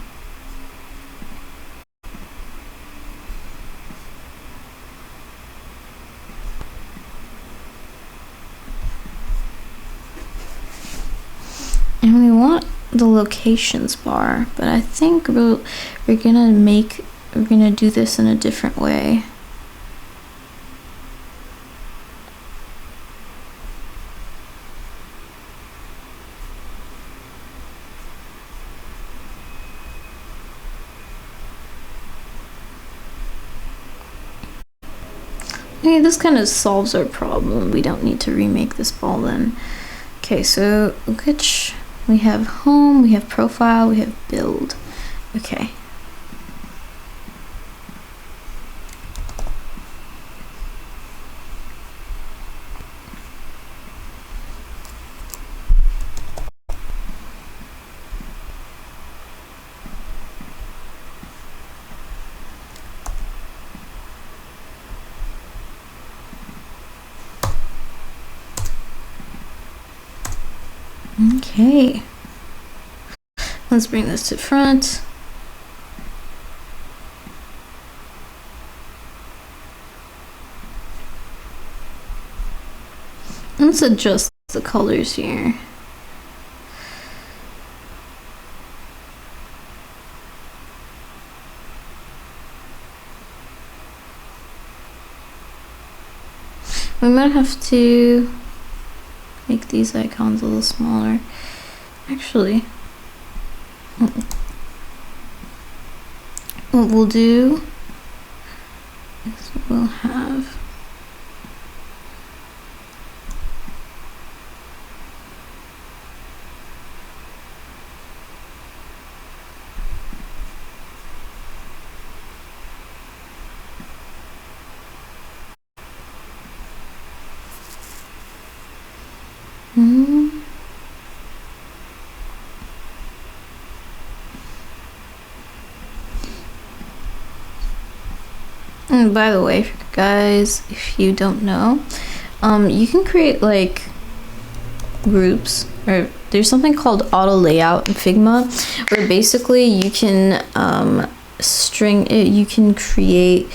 And we want the locations bar, but I think we're gonna do this in a different way. Okay, this kind of solves our problem. We don't need to remake this ball then. Okay, so which we have home, we have profile, we have build. Okay. Okay. Let's bring this to front. Let's adjust the colors here. We might have to make these icons a little smaller. Actually, what we'll do is we'll have And by the way, guys, if you don't know, you can create like groups, or there's something called auto layout in Figma, where basically you can you can create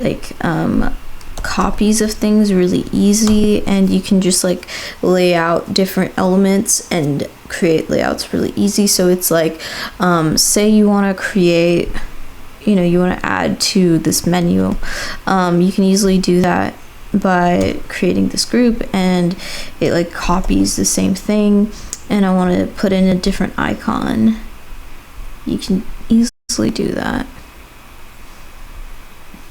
like copies of things really easy, and you can just like lay out different elements and create layouts really easy. So it's like say you want to create, you know, you want to add to this menu, you can easily do that by creating this group, and it like copies the same thing, and I want to put in a different icon. You can easily do that.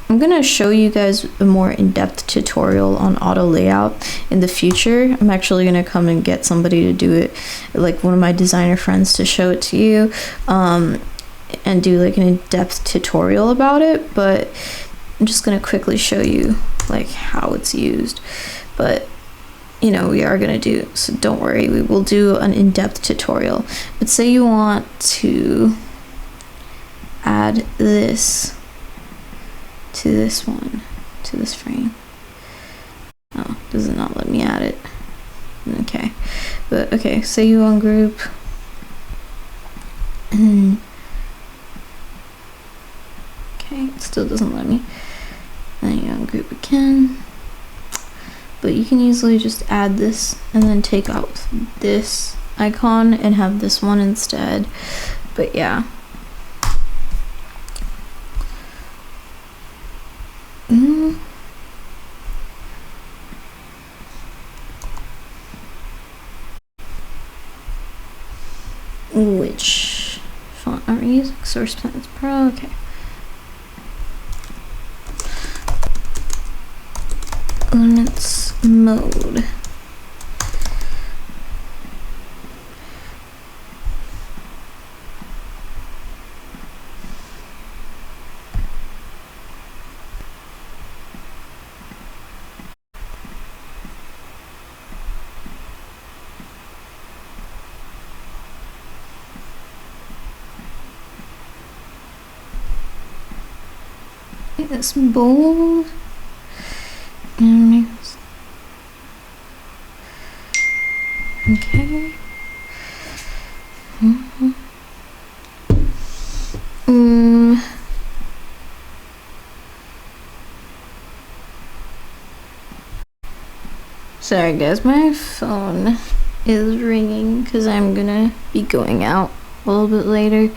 I'm gonna show you guys a more in-depth tutorial on auto layout in the future. I'm actually gonna come and get somebody to do it, like one of my designer friends, to show it to you, and do like an in-depth tutorial about it, but I'm just gonna quickly show you like how it's used. But you know, we are gonna do, so don't worry, we will do an in-depth tutorial. But say you want to add this to this one, to this frame. Oh, does it not let me add it? Okay, but okay, say you want group, and okay, it still doesn't let me. Then you ungroup again, but you can easily just add this and then take out this icon and have this one instead. But yeah. Which font are we using? Source Plans Pro. Okay. Elements mode. This bold. Okay. Sorry guys, my phone is ringing because I'm gonna be going out a little bit later.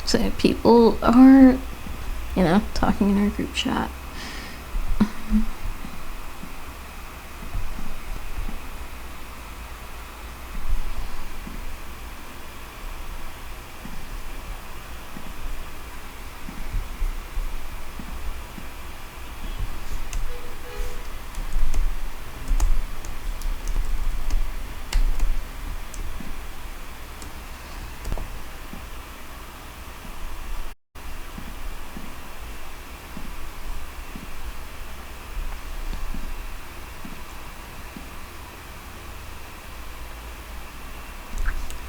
So people are, talking in our group chat.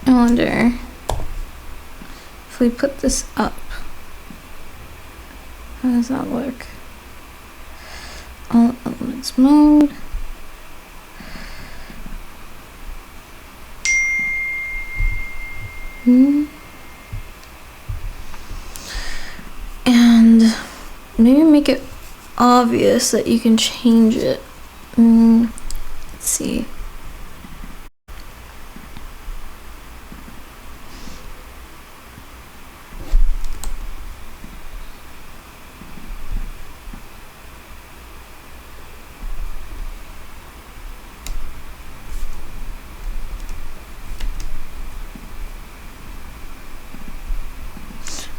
I wonder if we put this up, how does that work? All elements mode. And maybe make it obvious that you can change it. Let's see.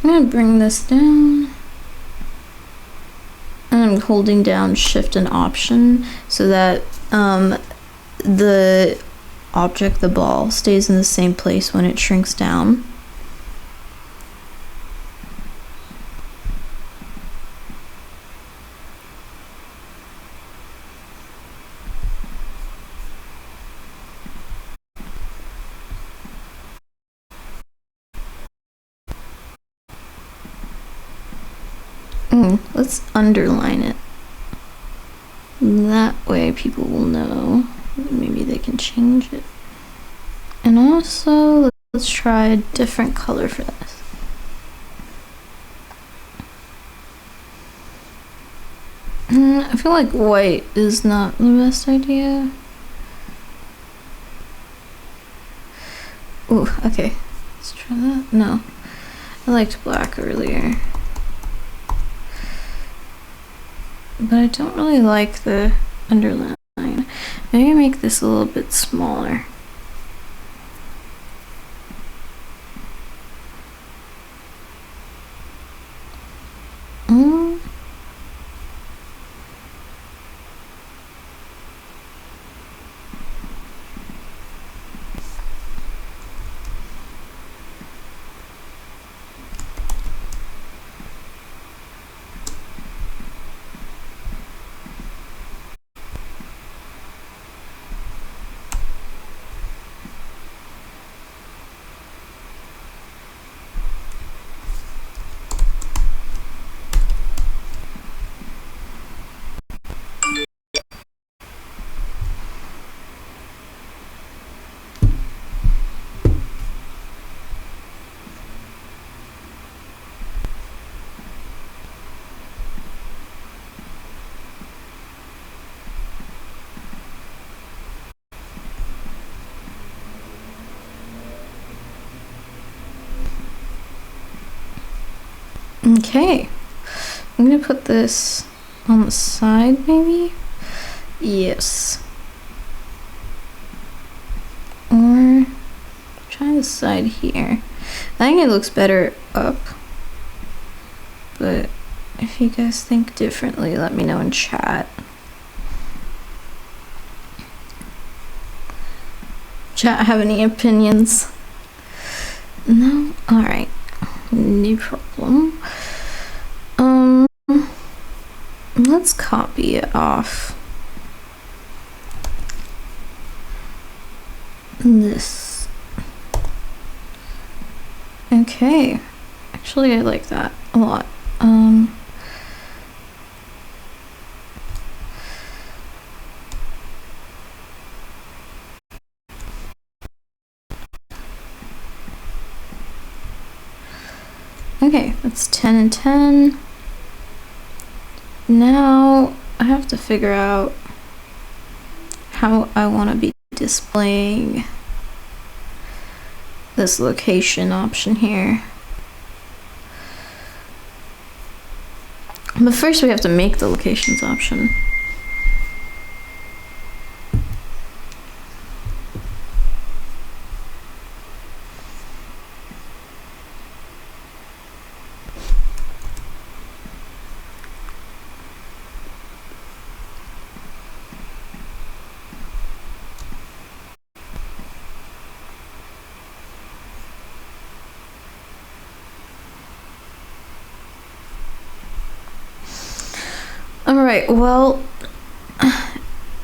I'm gonna bring this down, and I'm holding down Shift and Option so that the object, the ball, stays in the same place when it shrinks down. Let's underline it. That way people will know. Maybe they can change it. And also, let's try a different color for this. I feel like white is not the best idea. Ooh, okay. Let's try that. No. I liked black earlier. But I don't really like the underline. Maybe make this a little bit smaller. Okay, I'm gonna put this on the side, maybe? Yes. Or try the side here. I think it looks better up, but if you guys think differently, let me know in chat. Chat, have any opinions? No? Alright. No problem. Let's copy it off this. Okay. Actually, I like that a lot. Okay, that's 10 and 10. Now I have to figure out how I want to be displaying this location option here. But first we have to make the locations option. Alright, well,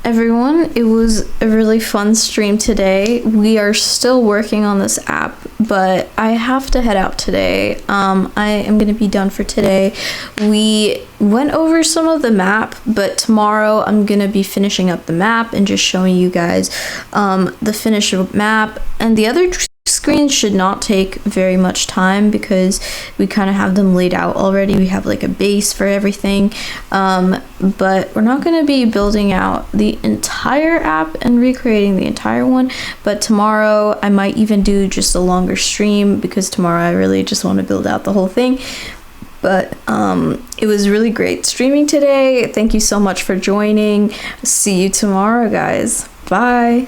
everyone, it was a really fun stream today. We are still working on this app, but I have to head out today. I am going to be done for today. We went over some of the map, but tomorrow I'm going to be finishing up the map and just showing you guys the finished map. And the other screens should not take very much time because we kind of have them laid out already. We have like a base for everything, but we're not going to be building out the entire app and recreating the entire one. But tomorrow I might even do just a longer stream because tomorrow I really just want to build out the whole thing. But it was really great streaming today. Thank you so much for joining. See you tomorrow, guys. Bye.